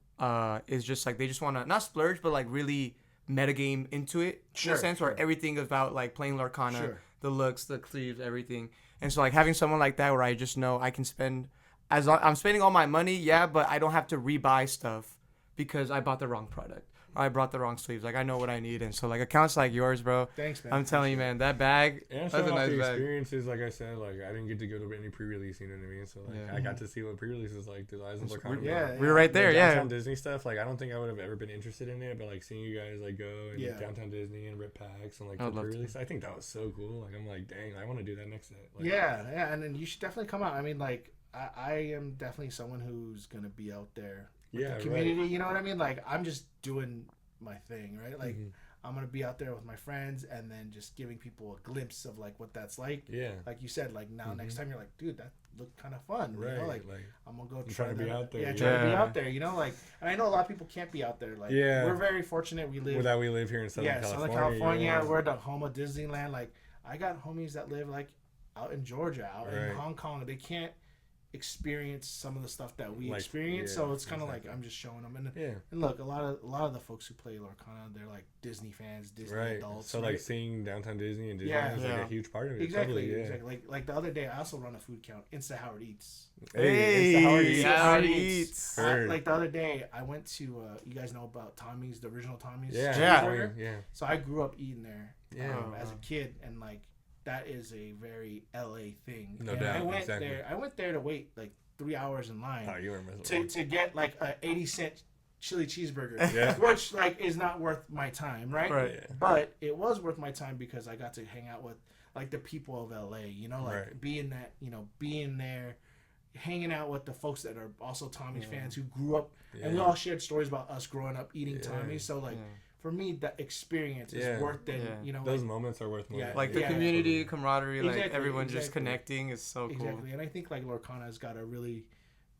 is just like they just want to not splurge, but like really metagame into it in a sense where everything is about like playing Lorcana, the looks, the sleeves, everything. And so like having someone like that where I just know I can spend I'm spending all my money, but I don't have to rebuy stuff because I bought the wrong product. Or I brought the wrong sleeves. Like I know what I need, and so like accounts like yours, bro. Thanks, man. I'm telling you, man, that bag. And that's a nice bag. Experiences, like I said, like I didn't get to go to any pre-release. You know what I mean? So like I got to see what pre-release is like. Dude, we were right there. Downtown Disney stuff. Like I don't think I would have ever been interested in it, but like seeing you guys like go and Downtown Disney and rip packs and like the pre-release, I think that was so cool. Like I'm like, dang, I want to do that next set. Like, and then you should definitely come out. I mean, like I am definitely someone who's gonna be out there with the community. You know what I mean? Like I'm just doing my thing, right? Like I'm gonna be out there with my friends and then just giving people a glimpse of like what that's like. Like you said, like now next time you're like, dude, that looked kind of fun. You know, like I'm gonna go try to be out there. Try to be out there. You know, like, and I know a lot of people can't be out there. Like, we're very fortunate. We live here in Southern California. Southern California. We're the home of Disneyland. Like, I got homies that live like out in Georgia, out in Hong Kong. They can't experience some of the stuff that we experience, so it's kind of like I'm just showing them. And look, a lot of the folks who play Lorcana, they're like Disney fans, Disney adults. So like seeing Downtown Disney and Disney is like a huge part of it. Exactly. Like the other day, I also run a food count. Insta Howard Eats. Hey, Howard Eats. Like the other day, I went to you guys know about Tommy's, the original Tommy's. Yeah. So I grew up eating there as a kid, and like that is a very LA thing. No and doubt, I went exactly. there. I went there to wait like 3 hours in line Oh, you were miserable. to get like a 80-cent chili cheeseburger, Yeah. which like is not worth my time, right? Right. Yeah. But it was worth my time because I got to hang out with like the people of LA, you know, like Right. being there, hanging out with the folks that are also Tommy's fans who grew up, and we Yeah. all shared stories about us growing up eating Yeah. Tommy. So like Yeah. for me, that experience is Yeah. worth it. Yeah. You know, Those like, moments are worth more. Yeah, Like the Yeah. community, camaraderie, like Exactly, everyone just exactly. connecting is so cool. exactly. And I think like Lorcana's got a really,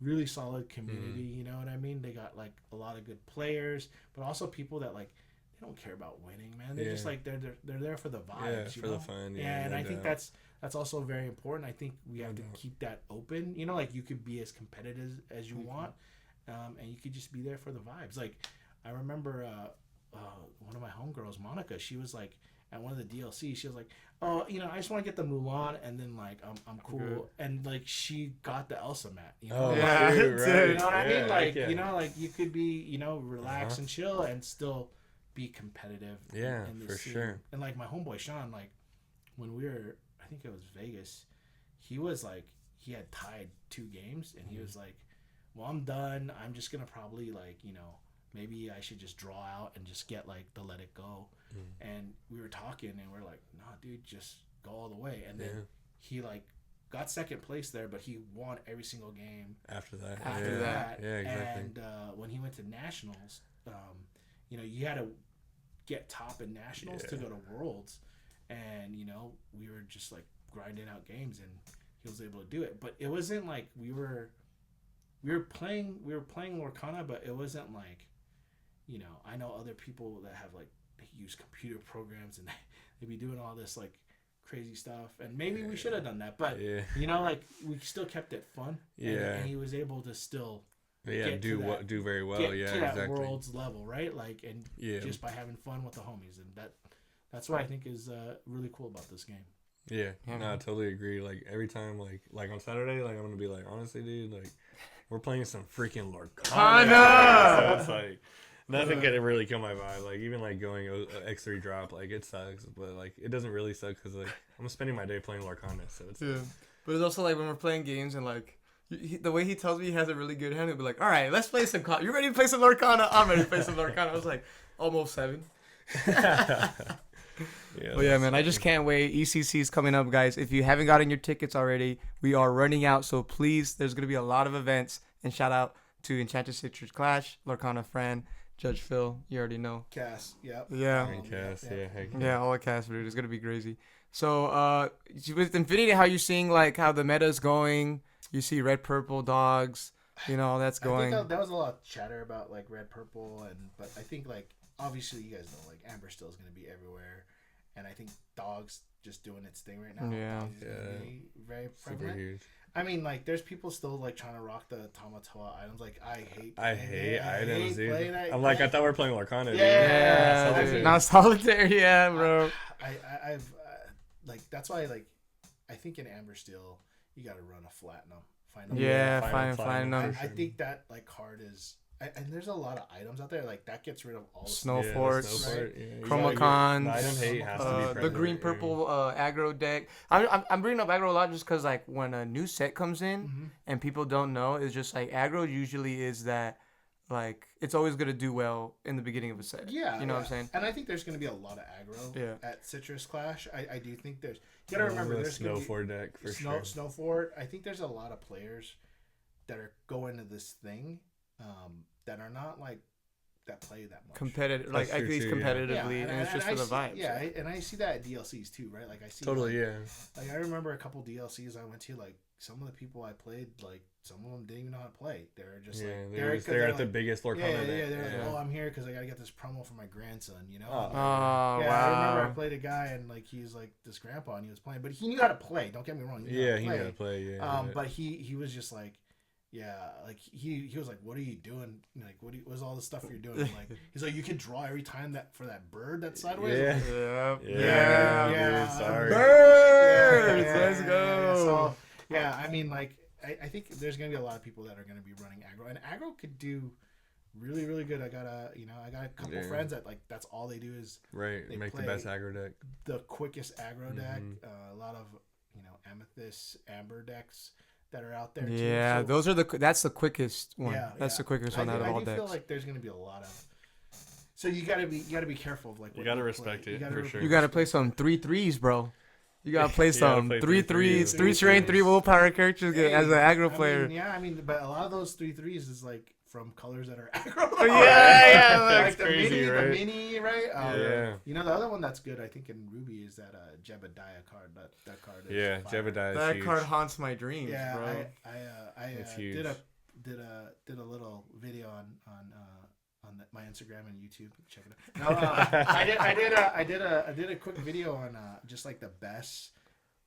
really solid community. You know what I mean? They got like a lot of good players, but also people that like they don't care about winning, man. They're just Yeah. like they're there for the vibes. Yeah, you for know? the fun. Yeah, Yeah, and no I think doubt. that's also very important. I think we have No to doubt. keep that open. You know, like you could be as competitive as you Mm-hmm. want, and you could just be there for the vibes. Like I remember one of my homegirls, Monica. She was like at one of the DLC. She was like, "Oh, you know, I just want to get the Mulan, and then like I'm cool." Good. And like she got the Elsa mat. You know, Oh, like, Yeah, shoot, dude. right. you know what I mean? Yeah, Like yeah. you know, like you could be relax Uh-huh. and chill and still be competitive. Yeah, in this for scene. sure. And like my homeboy Sean, like when we were, I think it was Vegas, he was like he had tied 2 games, and he was like, "Well, I'm done. I'm just gonna probably like maybe I should just draw out and just get like the let it go." And we were talking, and we're like, "Nah, dude, just go all the way." And then Yeah. he like got second place there, but he won every single game After that. after yeah. that. Yeah, exactly. And when he went to nationals, you had to get top in nationals to Yeah. go to worlds, and we were just like grinding out games, and he was able to do it. But it wasn't like we were playing Lorcana, but it wasn't like I know other people that have like they use computer programs and they be doing all this like crazy stuff, and maybe we should have done that, but Yeah. like we still kept it fun. Yeah. And he was able to still Yeah, get do to that- do very well. get Yeah, to that exactly. world's level, right? Like, and Yeah. just by having fun with the homies, and that's what I think is really cool about this game. Yeah, Yeah, no, I man. totally agree. Like every time, like on Saturday, like I'm gonna be like, honestly, dude, like we're playing some freaking Lorcana! So it's like nothing can really kill my vibe. Like even like going X3 drop, like it sucks, but like it doesn't really suck because like I'm spending my day playing Lorcana, so it's Yeah, but it's also like when we're playing games and like the way he tells me he has a really good hand, he'll be like, "All right, let's play some. You ready to play some Lorcana? I'm ready to play some Lorcana." I was like, almost 7. yeah, But yeah, man, I just can't wait. ECC is coming up, guys. If you haven't gotten your tickets already, we are running out. So please, there's gonna be a lot of events. And shout out to Enchanted Citrus Clash, Lorcana Fran, Judge Phil. You already know. Cass, yep. Yeah. Cast, yeah, heck Yeah, all the cast, dude. It's gonna be crazy. So, with Infinity, how you seeing like how the meta's going? You see red, purple dogs. All that's I going. think that was a lot of chatter about like red, purple, but I think like obviously you guys know like Amber still is going to be everywhere, and I think dogs just doing its thing right now. Yeah. Dogs is gonna be very super prevalent. huge. I mean, like, there's people still like trying to rock the Tamatoa items. Like, I hate items, dude. playing that. I'm like, I thought we were playing Lorcana, dude. Yeah, Solitaire. dude. Now solitaire, yeah, bro. I've like that's why like I think in Amber Steel you got to run a Platinum. Find a Yeah, Final fine. Platinum. I think that like card is, and there's a lot of items out there like that gets rid of all the Snow Yeah, Forts, Snow Fort, yeah, you Chroma gotta Cons, get- the item hate has to be the present, green yeah. purple aggro deck. I'm bringing up aggro a lot just because like when a new set comes in and people don't know, it's just like aggro usually is that like it's always gonna do well in the beginning of a set. Yeah, you know what I'm saying? And I think there's going to be a lot of aggro Yeah. at Citrus Clash. I do think there's. You got to remember, the there's Snow going to Fort deck for be sure. Snow Fort. I think there's a lot of players that are going to this thing that are not like that play that much. Competitive, like That's at true least too, yeah. competitively, and it's just for the vibes. Yeah, and I see that at DLCs too, right? Like I see Totally, like, yeah. Like I remember a couple DLCs I went to, like some of the people I played, like some of them didn't even know how to play. They're just Yeah, like they're at the like, biggest Lorcana yeah, deck. they're like, Yeah. oh, I'm here because I gotta get this promo for my grandson, you know. Oh, And, Oh yeah, I remember I wow! played a guy and like he's like this grandpa and he was playing, but he knew how to play. Don't get me wrong. Yeah, he knew how to play. Yeah. But he was just like, yeah, like he was like, what are you doing? Like, what's all the stuff you're doing? Like, he's like, you can draw every time that for that bird that's sideways. Yeah. Yep. Yeah. Dude, sorry. Birds, Yeah, let's yeah, go. So, yeah, I mean, like, I think there's gonna be a lot of people that are gonna be running aggro, and aggro could do really, really good. I got a couple friends that like that's all they do is they make the best aggro deck, the quickest aggro deck. A lot of amethyst, amber decks that are out there. Yeah, too. So, that's the quickest one. Yeah, that's the quickest one out of all decks. I do feel like there's gonna be a lot of. So you gotta be careful of like. You gotta respect it for sure. You gotta play some 3/3s, bro. You gotta play some 3/3s, 3 terrain, 3 willpower characters as an aggro player. But a lot of those 3/3s is like from colors that are aggro. That's like crazy, the right? mini, right? Yeah. The other one that's good, I think, in Ruby is that Jebediah card. That card is Jebediah. That huge. card haunts my dreams, yeah, bro. I did a little video on my Instagram and YouTube. Check it out. No, I did a quick video on just like the best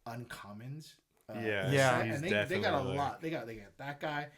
uncommons. And they got a lot. They got that guy.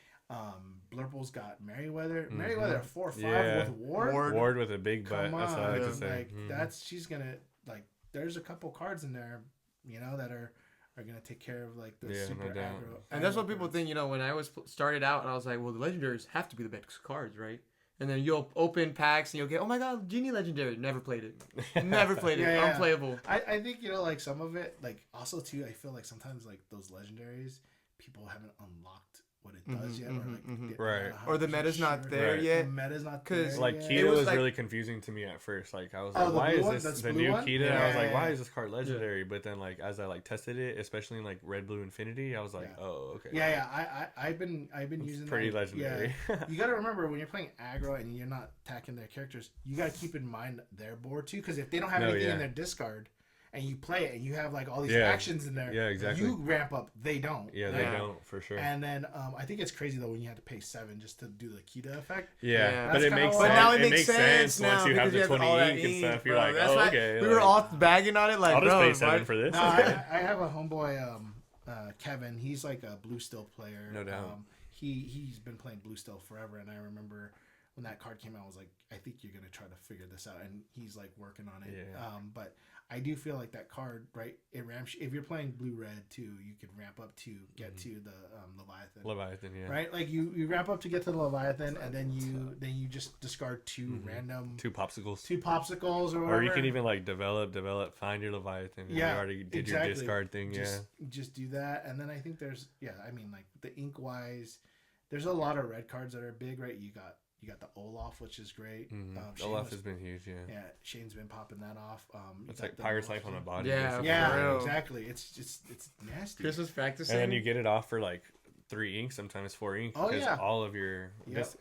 Blurple's got Merryweather. Merryweather 4/5 with Ward with a big butt. Come on, that's what I like to say. Like she's gonna like. There's a couple cards in there, that are gonna take care of like the super aggro. And that's what people think. When I was started out, and I was like, well, the legendaries have to be the best cards, right? And then you'll open packs and you'll get, oh my god, Genie Legendary. Never played it. Never played it. Unplayable. I think, like some of it, like also too, I feel like sometimes like those legendaries, people haven't unlocked what it does yet. Or the meta's not there yet. The meta's not there. Because like Kita was really confusing to me at first. Like I was like, why is this the new Kita? I was like, why is this card legendary? But then like as I like tested it, especially in like Red, Blue, Infinity, I was like, oh, okay. I've been using pretty legendary. You got to remember when you're playing aggro and you're not attacking their characters, you got to keep in mind their board too. Because if they don't have anything in their discard, and you play it, and you have like all these actions in there. Yeah, exactly. You ramp up, they don't. Yeah, they don't for sure. And then I think it's crazy though when you had to pay 7 just to do the Kita effect. Yeah, but it makes sense. But now it makes sense once you have the 20 ink and stuff. You're like, oh, okay. We were all bagging on it, like, I'll just pay 7 for this. No, I have a homeboy, Kevin. He's like a Blue Steel player. No doubt. He's been playing Blue Steel forever, and I remember when that card came out, I was like, I think you're gonna try to figure this out, and he's like working on it. Yeah. But I do feel like that card, right? It ramps. If you're playing blue-red too, you can ramp up to get to the Leviathan. Leviathan, yeah. Right, like you ramp up to get to the Leviathan, and then you just discard 2 random 2 popsicles, or whatever. Or you can even like develop, find your Leviathan. And you already did your discard thing. Just do that, and then I think there's I mean like the ink wise, there's a lot of red cards that are big, right? You got the Olaf, which is great. Olaf has been huge, Yeah, Shane's been popping that off. It's like Pirate's Life on a body. Yeah, exactly. It's nasty. Chris was practicing. And then you get it off for like 3 ink, sometimes 4 ink. Oh, because all of your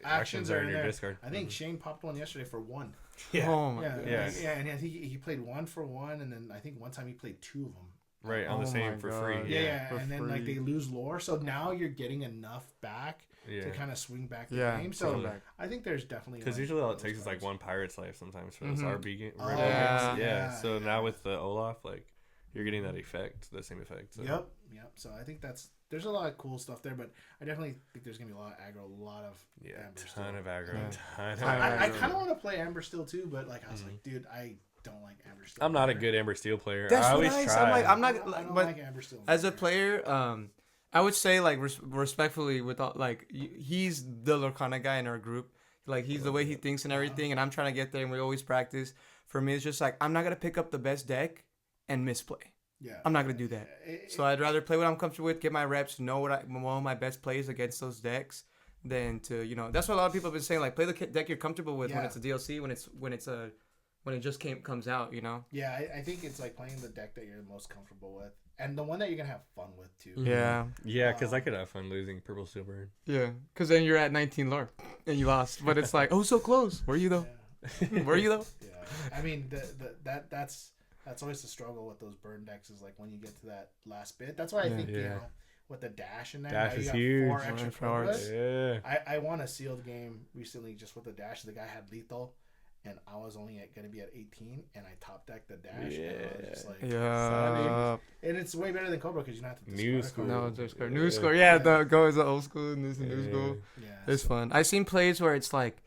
actions are in your discard. I think Shane popped one yesterday for 1. Yeah. Oh my God. Yeah, and I think he played 1 for 1, and then I think one time he played 2 of them. Right, on the same for free. Yeah, and then like they lose lore, so now you're getting enough back to kind of swing back the game. So I think there's definitely because usually all it takes is like 1 Pirate's Life sometimes for those RB games. So now with the Olaf, like you're getting that effect, the same effect. So. Yep. So I think there's a lot of cool stuff there, but I definitely think there's gonna be a lot of aggro, a lot of ton of aggro. I kind of want to play Amber Steel too, but like I was like, dude, I don't like Amber Steel. I'm not a good Amber Steel player. That's I always try. I'm not. I don't but like Amber Steel. As a player, I would say like respectfully, with all, like he's the Lorcana guy in our group. Like he's the way he thinks and everything, and I'm trying to get there, and we always practice. For me, it's just like I'm not gonna pick up the best deck and misplay. Yeah, I'm not gonna do that. So I'd rather play what I'm comfortable with, get my reps, know one of my best plays against those decks, than to that's what a lot of people have been saying. Like play the deck you're comfortable with when it's a DLC, when it just comes out, Yeah, I think it's like playing the deck that you're most comfortable with, and the one that you're gonna have fun with too. Yeah, because I could have fun losing Purple Silver. Yeah, because then you're at 19 lore and you lost, but it's like, oh, so close. Were you though? Were you though? Yeah, I mean that's always the struggle with those burn decks is like when you get to that last bit. That's why I think with the dash in there, dash is huge. 4 extra cards. Yeah, I won a sealed game recently just with the dash. The guy had lethal. And I was only going to be at 18, and I top decked the dash. Yeah. And I was just like, and it's way better than Cobra because you don't have to new school. No, discard. New school. Yeah, the go is the old school, new school. Yeah, it's fun. I've seen plays where it's like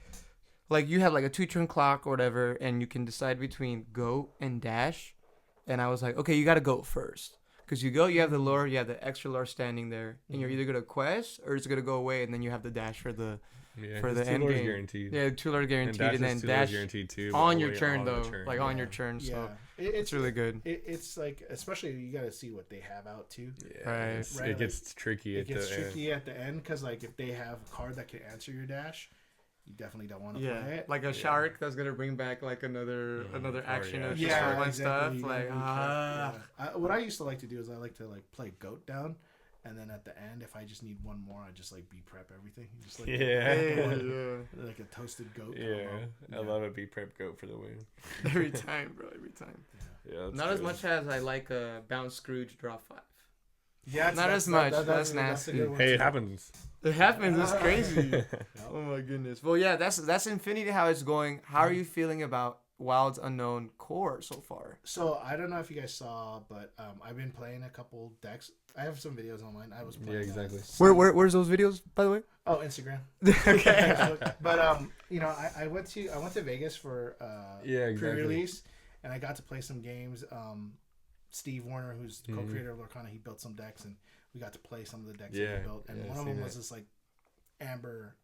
you have like a 2-turn clock or whatever, and you can decide between go and dash. And I was like, okay, you got to go first. Because you have the lore, you have the extra lore standing there, and you're either going to quest or it's going to go away, and then you have the dash for the Yeah, for the two end lures game. guaranteed. Yeah, 2 lure guaranteed, and then two dash guaranteed too. on all your the way turn on the though, turn, like on your turn. Yeah. So it's really good. It's like, especially you got to see what they have out too. Yeah, Right. it gets tricky. It gets the tricky end. at the end because like if they have a card that can answer your dash, you definitely don't want to play it. Like a shark that's gonna bring back like another action of just for one stuff. You Like what I used to like to do is I like to like play goat down, and then at the end, if I just need one more, I just like prep everything. Just like like a toasted goat. Yeah, I love a prep goat for the win. Every time, bro. Every time. Yeah, not as much as I like a bounce Scrooge draw 5. Yeah, not as much. That's nasty. Hey, it happens. It happens. It's crazy. Oh my goodness. Well, yeah, that's Infinity. How it's going. How are you feeling about Wilds Unknown Core so far? So I don't know if you guys saw, but I've been playing a couple decks. I have some videos online. I was playing. Yeah, exactly. Where's those videos, by the way? Oh, Instagram. Okay. But you know, I went to Vegas for pre-release, and I got to play some games. Steve Warner, who's the co-creator of Lorcana, he built some decks, and we got to play some of the decks that he built. And one of them was this like Amber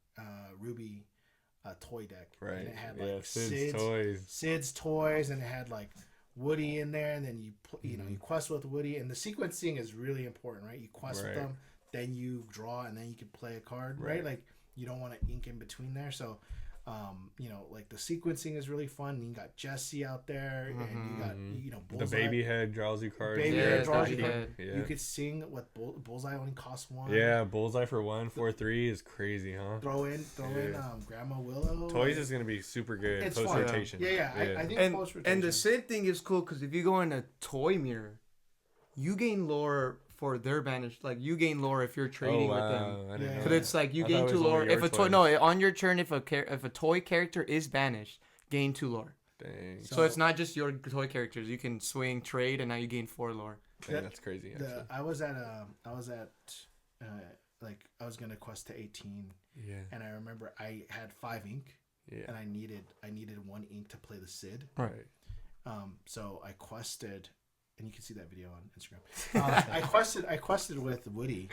Ruby toy deck, right? And it had like Sid's toys, and it had like Woody in there, and then you know you quest with Woody, and the sequencing is really important, right? You quest with them, then you draw, and then you can play a card, right? Like you don't want to ink in between there, so. You know, like the sequencing is really fun. And you got Jesse out there, and you got Bullseye. The baby head draws you card. Baby head draws you card. Yeah. You could sing what Bullseye only costs 1. Yeah, Bullseye for 1/4/3 is crazy, huh? Throw in Grandma Willow. Toys is gonna be super good. It's post rotation. Yeah. I think post rotation. And the Sid thing is cool because if you go in a toy mirror, you gain lore for their banished. Like you gain lore if you're trading with them. Because it's like you gain 2 lore if a toy. No, on your turn if a toy character is banished, gain 2 lore. Dang. So it's not just your toy characters. You can swing, trade, and now you gain 4 lore. Dang, that's crazy. I was at like I was gonna quest to 18. Yeah. And I remember I had 5 ink. Yeah. And I needed 1 ink to play the Sid. Right. So I quested. And you can see that video on Instagram. I quested with Woody,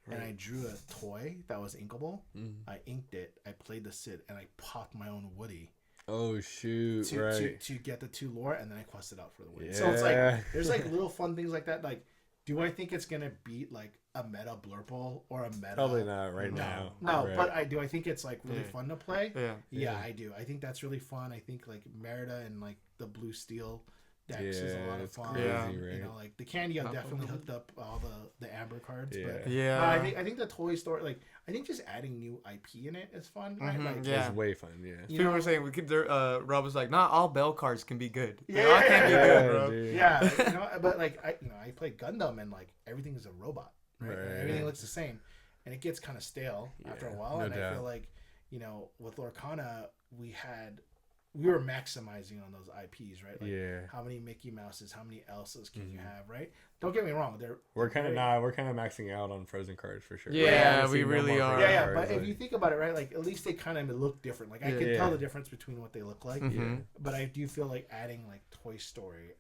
and I drew a toy that was inkable. I inked it. I played the Sid, and I popped my own Woody. Oh shoot! To get the 2 lore, and then I quested out for the win. Yeah. So it's like there's like little fun things like that. Like, do I think it's gonna beat like a meta Blurple or a meta? Probably not now. No, but I think it's like really fun to play. Yeah, I do. I think that's really fun. I think like Merida and like the Blue Steel decks is a lot of fun. Crazy, right? You know, like the candy, I've definitely hooked up all the Amber cards. Yeah. But I think the toy store, like I think just adding new IP in it is fun, right? Like, it's way fun. Yeah. People were saying Rob was like, not all Bell cards can be good. Yeah, they all can't be good, bro. Dude. Yeah, you know, but like I played Gundam and like everything is a robot, right? Everything looks the same, and it gets kind of stale after a while. I feel like, you know, with Lorcana, we were maximizing on those IPs, right? Like how many Mickey Mouses, how many Elsas can you have, right? Don't get me wrong, we're kind of maxing out on Frozen cards for sure. Yeah, we really are. Yeah, but if you think about it, right, like at least they kind of look different. Like I can tell the difference between what they look like. But I do feel like adding like Toy Story,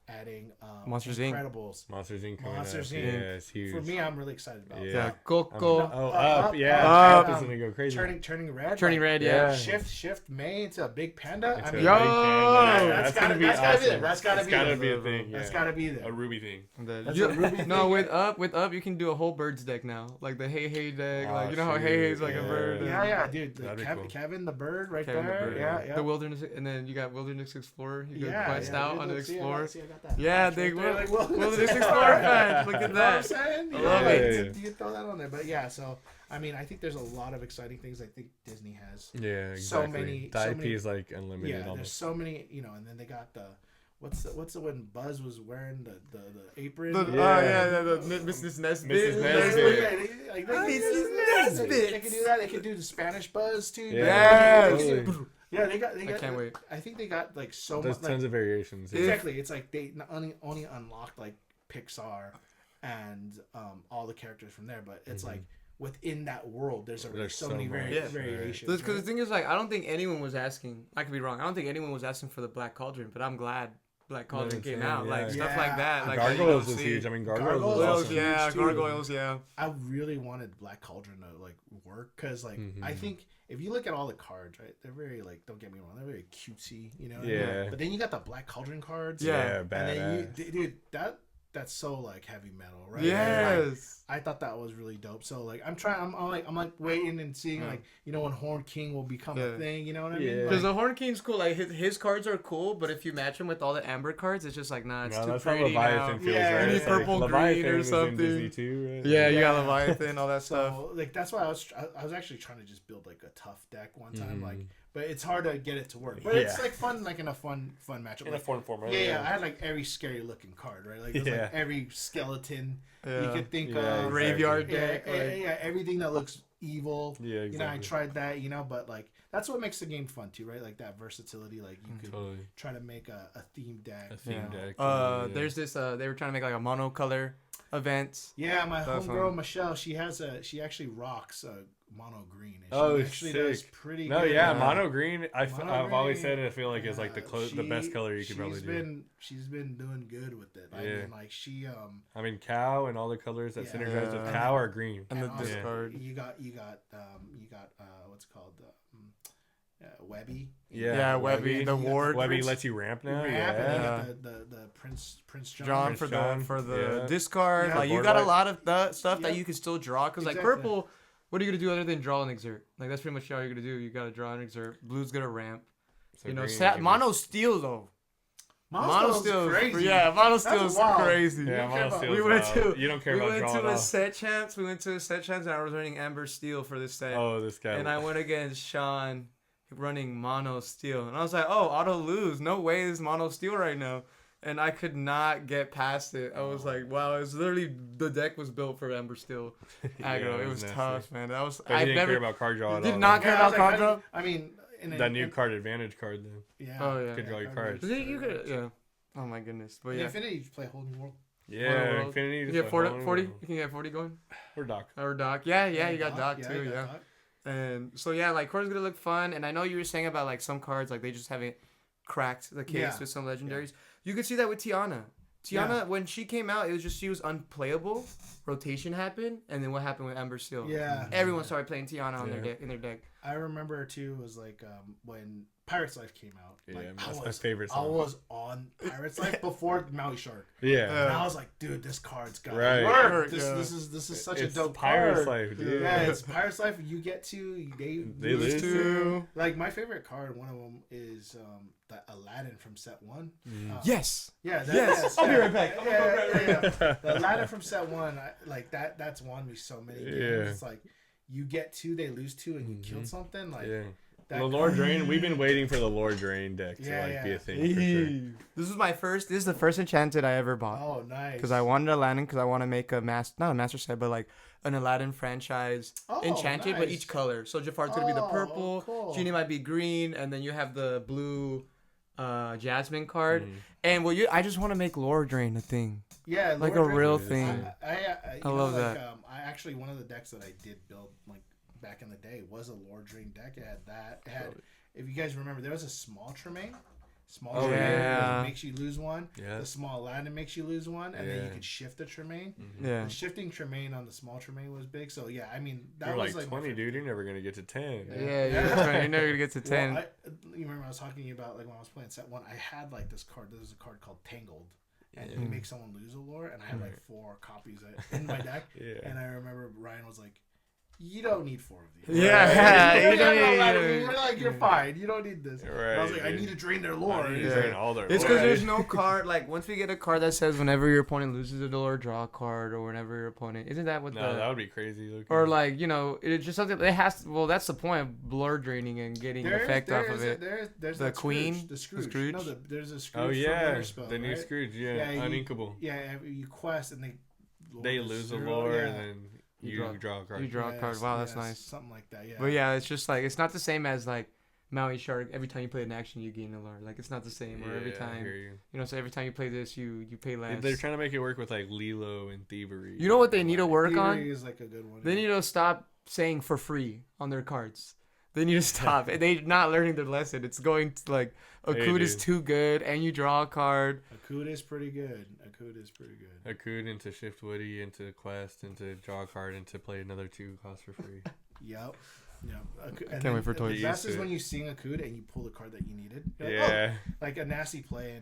adding Monsters Incredibles, Inc. Monsters Inc. Yeah, it's huge. For me, I'm really excited about. Yeah, Coco. Up is gonna go crazy. Turning red. Turning red. Yeah. Shift May into a big panda. That's gotta be awesome. That's gotta be a thing. That's gotta be there. A Ruby thing. With up you can do a whole birds deck now, like the Hey deck. Like you know how Hey like a bird. Yeah, dude. Kevin the bird right there. Yeah. The wilderness, and then you got Wilderness Explorer. You go quest out on the Explorer. Yeah, they Wilderness Explorer fan. Look at that. I love it. You can throw that on there, but yeah. So I mean, I think there's a lot of exciting things. I think Disney has. Yeah, exactly. So many. The IP is like unlimited. Yeah, almost. there's so many. You know, and then they got the. What's the when Buzz was wearing the apron? The Mrs. Nesbitt. Like Mrs. Nesbitt. They can do that. They can do the Spanish Buzz too. Yeah. Yeah, they got. I can't wait. I think they got like so There's much. tons of variations. Exactly. It's like they not only unlocked like Pixar and all the characters from there, but it's like within that world, there's so many variations. Because the thing is, like, I don't think anyone was asking. I could be wrong. I don't think anyone was asking for the Black Cauldron, but I'm glad Black Cauldron came Insane, out, like yeah. stuff like that. Like Gargoyles you was don't see. huge. I mean, Gargoyles Gargoyles was was awesome. huge. Yeah, too. gargoyles, yeah. I really wanted Black Cauldron to like work because like I think if you look at all the cards, right, they're very like, don't get me wrong, they're very cutesy, you know. Yeah. But then you got the Black Cauldron cards. Yeah, And then badass. dude, that's so like heavy metal, right? Yes. I thought that was really dope. So like I'm like waiting and seeing like, you know, when Horn King will become a thing, you know what I mean? Yeah. Because the Horn King's cool. Like his cards are cool, but if you match him with all the amber cards, it's just like it's too that's pretty how Leviathan now. feels, Yeah, right? you need It's like purple, Leviathan green, or is in something. Disney too, right? Yeah, you got Yeah. Leviathan, all that stuff. So like that's why I was actually trying to just build like a tough deck one time, like, but it's hard to get it to work. But it's like fun, like in a fun matchup. In a Like, fun format. yeah, I had like every scary looking card, right? Like there's like every skeleton you could think of, Graveyard yeah, deck. everything that looks evil. Yeah, exactly. You know, I tried that, you know, but like that's what makes the game fun too, right? Like that versatility. Like you could try to make a theme deck. A theme deck. There's this. They were trying to make like a monocolor event. Yeah, my That's homegirl fun. Michelle, she actually rocks mono green. And Oh, she actually does sick. pretty No, good. yeah, mono green. I've Mono always green, said it. I feel like it's like the best color you could probably do. She's been doing good with it. I Yeah. mean, like she I mean, cow and all the colors that Yeah. synergize with Yeah. cow are green. And the also, discard. You got what's it called Webby. Yeah, Webby. The ward. Webby lets you ramp now. Ramp, Yeah. and then you got the Prince John Prince for John, the yeah. discard. Yeah, like you board got a wipe. lot of the stuff that Yep. you can still draw. Because like Exactly. purple, what are you gonna do other than draw and exert? Like that's pretty much all you're gonna do. You gotta draw and exert. Blue's gonna ramp. So You know, green, you can mono steel though. Mono Steel's crazy. crazy. Yeah, mono That's steel's wild. crazy. Yeah, don't care mono about- steel's We went wild. to- You don't care We about went drawing to a off. set champs. And I was running Amber Steel for this set. Oh, this guy. And I went against Sean running mono steel. And I was like, oh, auto lose. No way is mono steel right now. And I could not get past it. I was like, wow, it's literally the deck was built for Amber Steel aggro. It was nasty. tough, man. That was But he didn't care about card draw at did all. not care Yeah, I was about like, card draw. I mean, That new card advantage card then. Yeah. Oh, yeah. Could draw your cards. You could, yeah. Oh my goodness. But In yeah. Infinity, you play Whole New World. Yeah, World. Infinity. You just get like 40, holding 40? it. You can get 40 going? Or Doc. Or Doc. Yeah, you got Doc too, you got yeah. Doc. And so yeah, like Core's gonna look fun. And I know you were saying about like some cards, like they just haven't cracked the case Yeah. with some legendaries. You could see that with Tiana. Tiana, when she came out, it was just she was unplayable. Rotation happened, and then what happened with Ember Steel? Yeah. Everyone started playing Tiana on their deck in their deck. I remember too was like when Pirate's Life came out. Yeah, Like, that's my favorite I song. was on Pirate's Life before Maui Shark. Yeah. And I was like, dude, this card's got Right. work. Yeah. This is such It's a dope Pirate's card. Life, dude. Yeah, it's Pirate's Life. You get to They lose to. Like my favorite card, one of them is the Aladdin from set 1. Yes. Yeah. Yes. I'll be right back. Yeah. The Aladdin from set 1, like that's won me so many games. Yeah. It's like you get 2, they lose 2, and you killed something. Like Yeah. that The Lord Drain. We've been waiting for the Lord Drain deck to be a thing for sure. This is the first enchanted I ever bought. Oh, nice. Because I wanted Aladdin, because I want to make not a master set, but like an Aladdin franchise enchanted, but nice. each color. So Jafar's gonna be the purple, cool. Genie might be green, and then you have the blue Jasmine card. Mm-hmm. And I just want to make Lore Drain a thing. Yeah, Like Lord a real Drain. thing. I love like, that. I actually, one of the decks that I did build like back in the day was a Lord Drain deck. It had that. It had, if you guys remember, there was a small Tremaine. Oh, yeah. makes you lose 1. Yeah. The small Aladdin makes you lose 1, and then you could shift the Tremaine. Yeah. The shifting Tremaine on the small Tremaine was big. So yeah, I mean that You're was like like 20, dude. You're never gonna get to 10. Yeah, you're never gonna get to 10. Well, you remember I was talking to you about like when I was playing set 1, I had like this card. There was a card called Tangled, and you make someone lose a lore, and I had like 4 copies in my deck. Yeah. And I remember Ryan was like, "You don't need 4 of these." Yeah, you don't need. We're like, "You're fine. You don't need this." Right, And I was like, "I dude. need to drain their lore." I need to Yeah. drain all their It's lore. because there's no card. Like once we get a card that says whenever your opponent loses a door, draw a card, or whenever your opponent isn't that what No, that would be crazy. Looking. or like it's just something it has to, well that's the point of blur draining and getting effect off of it. There's The that Queen? Scrooge, the Scrooge. The Scrooge? No, there's a Scrooge. Oh yeah, from Winterspell, the new right? Scrooge. Yeah, Yeah, you- uninkable. Yeah, you quest and They lose a lore and then you draw a card. You draw a card. Wow, that's nice. Something like that. Yeah. But yeah, it's just like it's not the same as like Maui Shark. Every time you play an action, you gain a lore. Like it's not the same. Or every Yeah, I time hear you. you know, so every time you play this, you pay less. They're trying to make it work with like Lilo and Thievery. You know what they need to work Theory on? is like a good one. They need to stop saying for free on their cards. They need to stop. They're not learning their lesson. It's going to like Akud is too good, and you draw a card. Akud is pretty good. Akud into Shift Woody, into Quest, into draw a card, into play another 2 cost for free. Yep. I can't wait for toys. The best is when you sing Akud and you pull the card that you needed. Like, Yeah. Like a nasty play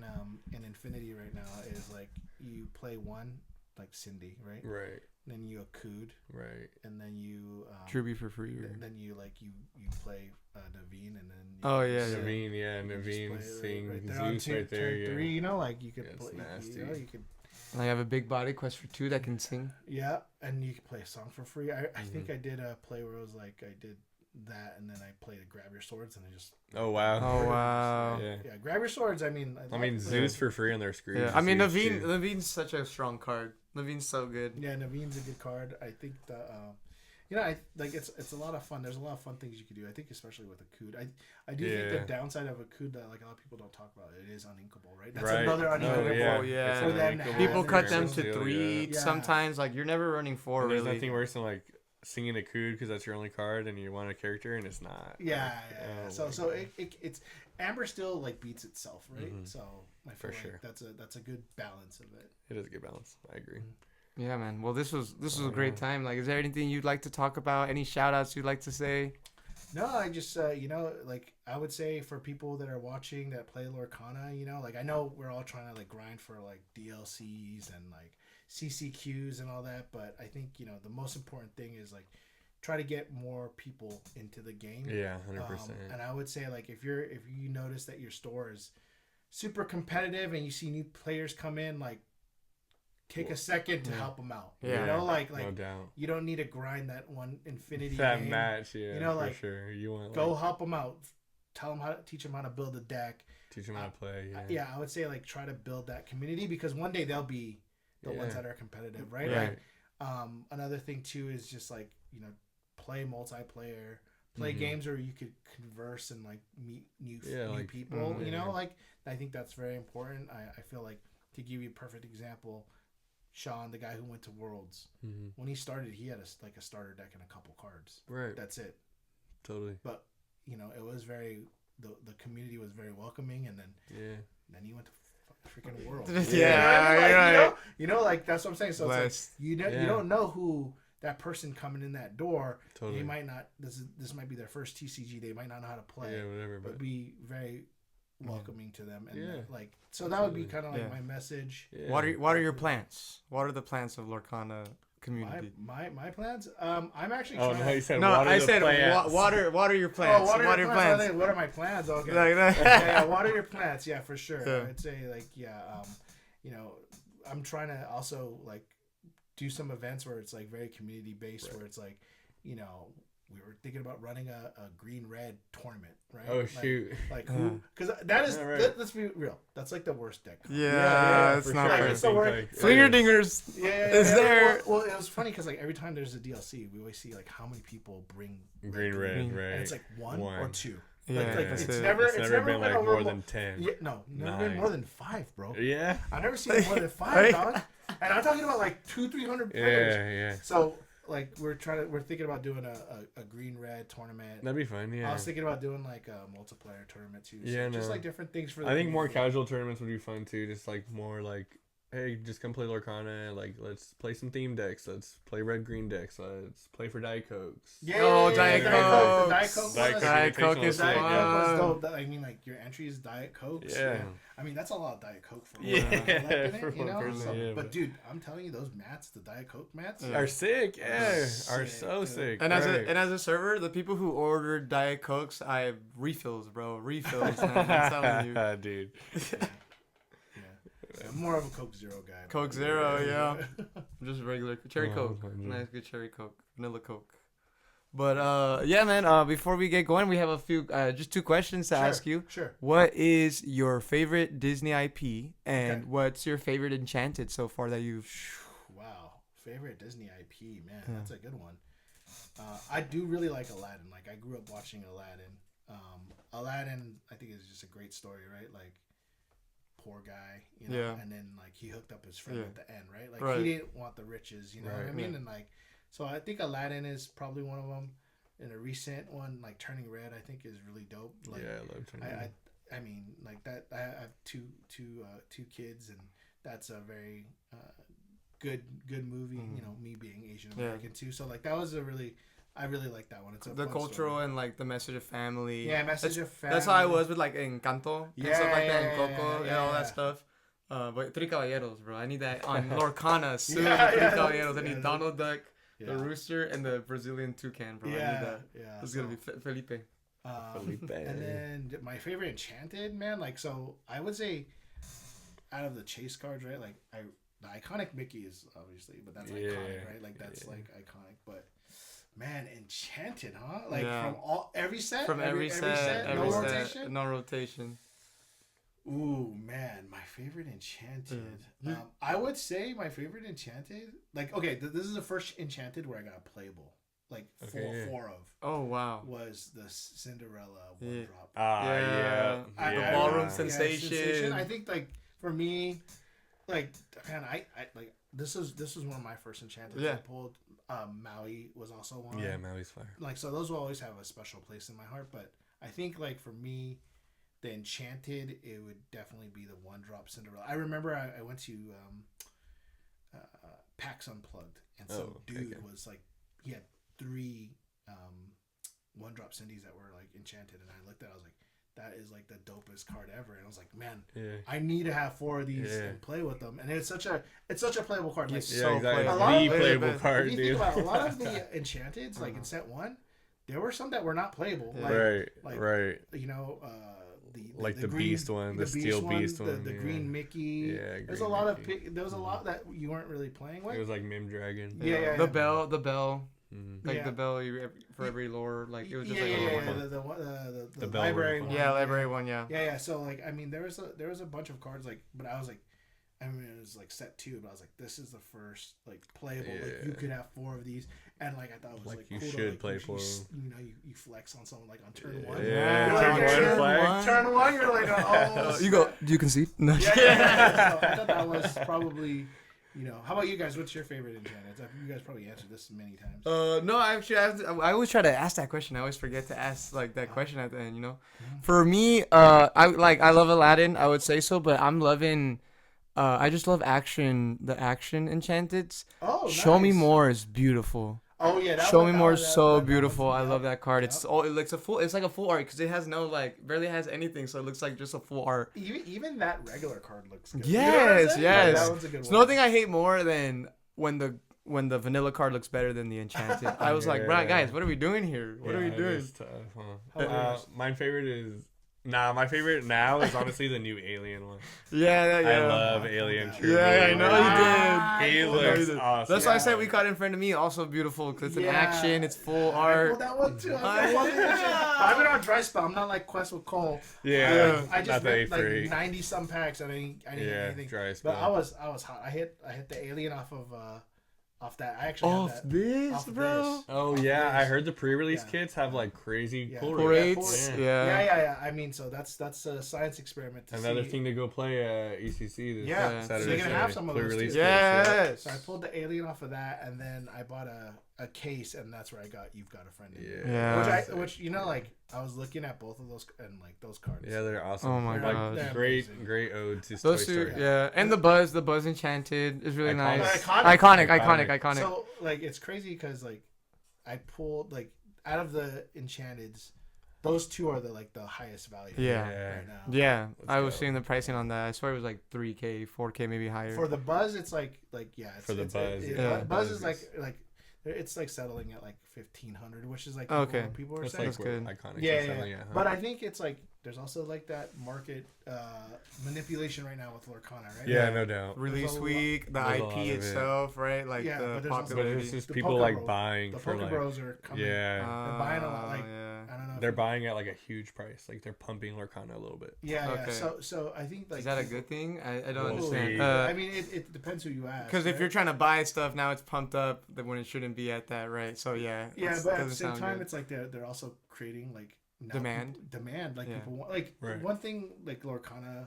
in Infinity right now is like you play one like Cindy, right? Right. Then you Akud. Right. And then you Tribute for free. Then you like you play Naveen and then Naveen sing right Zeus right there. Turn 3, you know, like you could It's play. nasty. You know, you could. And I have a big body Quest for 2 that can sing. Yeah, and you can play a song for free. I think I did a play where it was like I did that and then I played a Grab Your Swords and I just. Oh wow. Oh wow. Yeah, Grab Your Swords. I mean Zeus for free on their screen. Yeah, I mean Naveen's such a strong card. Naveen's so good. Yeah, Naveen's a good card. I think that I like it's a lot of fun. There's a lot of fun things you can do. I think especially with Akud. I do think the downside of Akud that like a lot of people don't talk about it is uninkable, right? That's another uninkable. Yeah. For them to People have cut it. them to 3 sometimes. Like you're never running 4 and really. There's nothing worse than like singing Akud because that's your only card and you want a character and it's not. Yeah. Oh, so it's Amber still like beats itself, right? Mm-hmm. So I feel like that's a good balance of it. It is a good balance. I agree. Yeah, man. Well, this was a great time. Like, is there anything you'd like to talk about? Any shout outs you'd like to say? No, I just like I would say for people that are watching that play Lorcana, like I know we're all trying to like grind for like DLCs and like CCQs and all that, but I think the most important thing is like try to get more people into the game. Yeah, 100%. And I would say like if you notice that your store is super competitive and you see new players come in, like take a second to help them out. Yeah. Like no doubt. You don't need to grind that one Infinity that game. match. Yeah, like for sure. You want go help them out. Teach them how to build a deck. Teach them how to play. Yeah, I would say like try to build that community because one day they'll be the ones that are competitive, right? Right. Like, another thing too is just like play multiplayer, play games where you could converse and like meet new people. Like I think that's very important. I feel like to give you a perfect example, Sean, the guy who went to Worlds, when he started, he had a starter deck and a couple cards. Right. That's it. Totally. But it was the community was very welcoming, and then he went to freaking Worlds. Like that's what I'm saying. So it's like you don't know who that person coming in that door. Totally. They might not. This might be their first TCG. They might not know how to play. Yeah, whatever. But be very welcoming to them, and so that would be kind of like my message. Yeah. What are your plants? What are the plants of Lorcana community? My plants. I'm actually. You said I said water your plants. Water your plants. What are my plans? Okay. Water your plants. Yeah, for sure. Yeah. I'd say I'm trying to also like do some events where it's like very community based, where it's like we were thinking about running a green-red tournament, right? Oh, shoot. Like who? Because that is, let's be real. That's like the worst deck. It's not sure. fair. It's the worst. Flinger Dingers is there. Well, it was funny because like every time there's a DLC, we always see like how many people bring green, red, right? And it's like one or two. Yeah, it's never been like more than 10. Yeah, no, never been more than 5, bro. Yeah. I've never seen more than 5, dog. And I'm talking about like 200-300 players. Yeah. So like we're thinking about doing a green red tournament. That'd be fun. Yeah. I was thinking about doing like a multiplayer tournament too. So yeah, just like different things for. I think more casual tournaments would be fun too. Just like more like, hey, just come play Lorcana. Like, let's play some theme decks. Let's play red green decks. Let's play for Diet Cokes. Yeah, Diet Coke. Diet Coke is fun. I mean, like your entry is Diet Cokes. Yeah. I mean, that's a lot of Diet Coke for one. But dude, I'm telling you, those mats, the Diet Coke mats, are sick. Yeah, are so sick. And as a server, the people who ordered Diet Cokes, I have refills, bro. Refills, man. I'm telling you, dude. I'm more of a Coke Zero guy. Coke Zero, yeah. Just regular cherry Coke. Nice, good cherry Coke. Vanilla Coke. But yeah, man. Before we get going, we have a few, just 2 questions to ask you. Sure. What is your favorite Disney IP, and what's your favorite Enchanted so far that you've? Wow, favorite Disney IP, man. That's a good one. I do really like Aladdin. Like I grew up watching Aladdin. Aladdin, I think is just a great story, right? Like poor guy, and then like he hooked up his friend at the end, right? Like he didn't want the riches, you know what I mean? And like. So I think Aladdin is probably one of them. in a recent one, like Turning Red, I think is really dope. Like, yeah, I love Turning Red. I mean, like that. I have two kids, and that's a very good movie. You know, me being Asian American too. So like that was I really like that one. It's the cultural and like the message of family. Yeah, message of family. That's how I was with like Encanto and stuff like that, and Coco and all that stuff. But Three Caballeros, bro. I need that on Lorcana soon. Three Caballeros. I need Donald Duck, the rooster, and the Brazilian toucan, bro. I need that. Yeah. It's gonna be Felipe. And then my favorite enchanted, man. Like, so I would say out of the chase cards, right? Like the iconic Mickey is obviously, but that's iconic, right? Like that's like iconic, but. Man, enchanted, huh? Like from every set, every set, no rotation. Ooh, man, my favorite enchanted. I would say my favorite enchanted. Like, okay, this is the first enchanted where I got a playable. Like four of. Oh wow. Was the Cinderella one drop? The ballroom sensation. I think like for me, like man, I like this was one of my first enchanted I pulled. Maui was also one. Yeah, Maui's fire. Like, so those will always have a special place in my heart. But I think, like, for me, the Enchanted, it would definitely be the one drop Cinderella. I remember I went to PAX Unplugged, and some dude was like, he had 3 one drop Cindy's that were like enchanted, and I looked at it, I was like, that is like the dopest card ever. And I was like, man, I need to have 4 of these and play with them. And it's such a playable card. Like, exactly. Playable card, if you think about a lot of the enchanteds, like in set 1, there were some that were not playable. Like, right. You know, the green, beast one, the steel beast one, the green Mickey. Yeah, there's a lot there was a lot that you weren't really playing with. It was like Mim Dragon. The bell. Like the bell for every lore, like it was just the library one. Yeah, library one. Yeah. So like, I mean, there was a bunch of cards like, but I was like, I mean, it was like set 2, but I was like, this is the first like playable. Like you could have 4 of these, and like I thought it was like you cool should to, play you, 4. You know, you flex on someone like on turn 1. Turn 1. You're like, oh, you go. Do you concede? No. So I thought that was probably. You know, how about you guys? What's your favorite enchanted? You guys probably answered this many times. No, actually, I always try to ask that question. I always forget to ask like that question at the end. You know, for me, I love Aladdin. I would say so, but I'm loving. I just love action. The action enchanteds. Oh, nice. Show Me More is beautiful. Oh yeah, Show Me More is so beautiful. I love that card. It's like a full art because it has no barely has anything, so it looks like just a full art. Even that regular card looks good. Yes. Like, that one's a good one. It's nothing I hate more than when the vanilla card looks better than the enchanted. I was like, bro, guys, what are we doing here? What are we doing? It's tough, huh? My favorite is. My favorite now is honestly the new Alien one. Yeah. I love Alien. Truly. Yeah, I know you did. He looks awesome. That's why I said we caught in front of me. Also beautiful because it's an action. It's full art. Well, that one too. I've been on dry spell. I'm not like Quest with Cole. Yeah, I just read like 90 some packs. I didn't get anything. Dry spell. But I was hot. I hit the Alien off that. I actually off this. Oh yeah, I heard the pre-release kits have like crazy cool rates. Yeah. I mean, so that's a science experiment. Another thing to go play ECC this Saturday. So you're gonna have some of those too. Yes. So I pulled the Alien off of that, and then I bought a case, and that's where I got You've Got a Friend. Which you know, like I was looking at both of those and like those cards. Yeah, they're awesome. Oh my god, great ode to Toy Story. And the Buzz Enchanted is really nice. Iconic. So like it's crazy because like I pulled like out of the enchanteds, those 2 are the highest value. Right now. Yeah. I was seeing the pricing on that. I swear it was like 3K, 4K, maybe higher. For the Buzz, it's like it's, for the Buzz. Buzz is like it's like settling at like 1,500, which is like people are saying. That's good. Iconic. Yeah. But I think it's like there's also like that market manipulation right now with Lorcana, right? Yeah, no doubt. Release week, the IP itself, right? Like the popularity. It's just people like buying the for Poke Bros are coming. Yeah. They're buying a lot. Like I don't know. They're buying at like a huge price. Like they're pumping Lorcana a little bit. Yeah. So I think like is that a good thing? I don't understand. I mean, it depends who you ask. Because if you're trying to buy stuff now, it's pumped up when it shouldn't be at that, right? So yeah, but at the same time, it's like they're also creating like demand like people want like one thing like Lorcana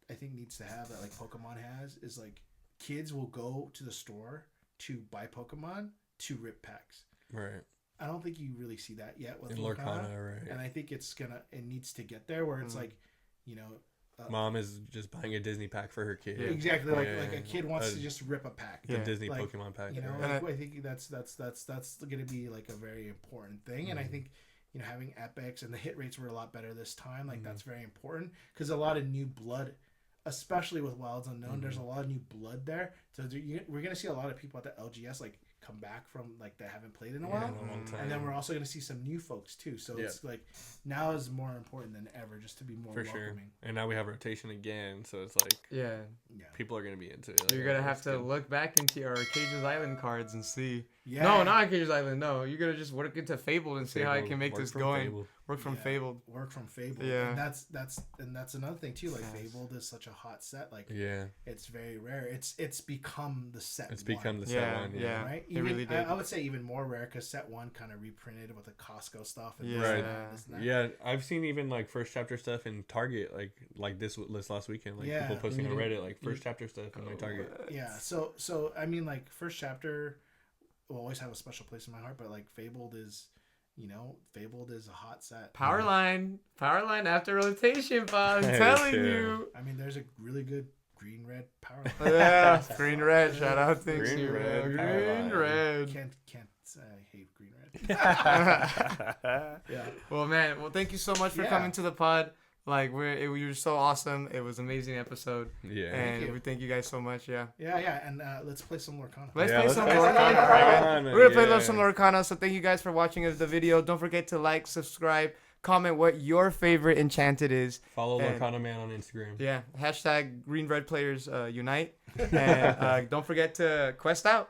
I think needs to have that like Pokemon has is like kids will go to the store to buy Pokemon to rip packs. Right. I don't think you really see that yet with In Lorcana, right? and I think it needs to get there where it's like, you know, Mom is just buying a Disney pack for her kid. exactly like a kid wants to just rip a pack, the Disney like, Pokemon pack. You know, right? like, I think that's going to be like a very important thing, and I think, you know, having epics and the hit rates were a lot better this time. Like that's very important because a lot of new blood, especially with Wilds Unknown, there's a lot of new blood there. So we're gonna see a lot of people at the LGS like come back from like that haven't played in a while, in a long time. and then we're also gonna see some new folks too. So it's like now is more important than ever just to be more welcoming. Sure. And now we have rotation again, so it's like people are gonna be into it. Like, you're gonna have to look back into your Cage's Island cards and see. Yeah. No, not Cage's Island. No, you're gonna just work into Fabled and see how I can make this going. Fabled. Work from Fabled. Work from Fabled. Yeah. And that's another thing too. Like Fabled is such a hot set. Like it's very rare. It's become the set. It's become the set one. Yeah. Right. It really did. I would say even more rare because set one kind of reprinted with the Costco stuff. And Yeah. I've seen even like first chapter stuff in Target, like this last weekend, like people posting on Reddit like first chapter stuff in my Target. Yeah. So I mean, like first chapter will always have a special place in my heart, but like Fabled is. You know, Fabled is a hot set. Powerline after rotation, Bob. I'm telling you. I mean, there's a really good green-red power line. Yeah, green-red. Shout out things. Green-red. Green-red. Can't hate green-red. Yeah. Well, man. Well, thank you so much for coming to the pod. Like you were so awesome. It was an amazing episode. Yeah. And we thank you guys so much. Yeah. Yeah. And let's play some Lorcana. Let's play some Lorcana. We're gonna play some Lorcana. So thank you guys for watching the video. Don't forget to like, subscribe, comment what your favorite enchanted is. Follow Lorcana Man on Instagram. Yeah. #GreenRedPlayers unite. And don't forget to quest out.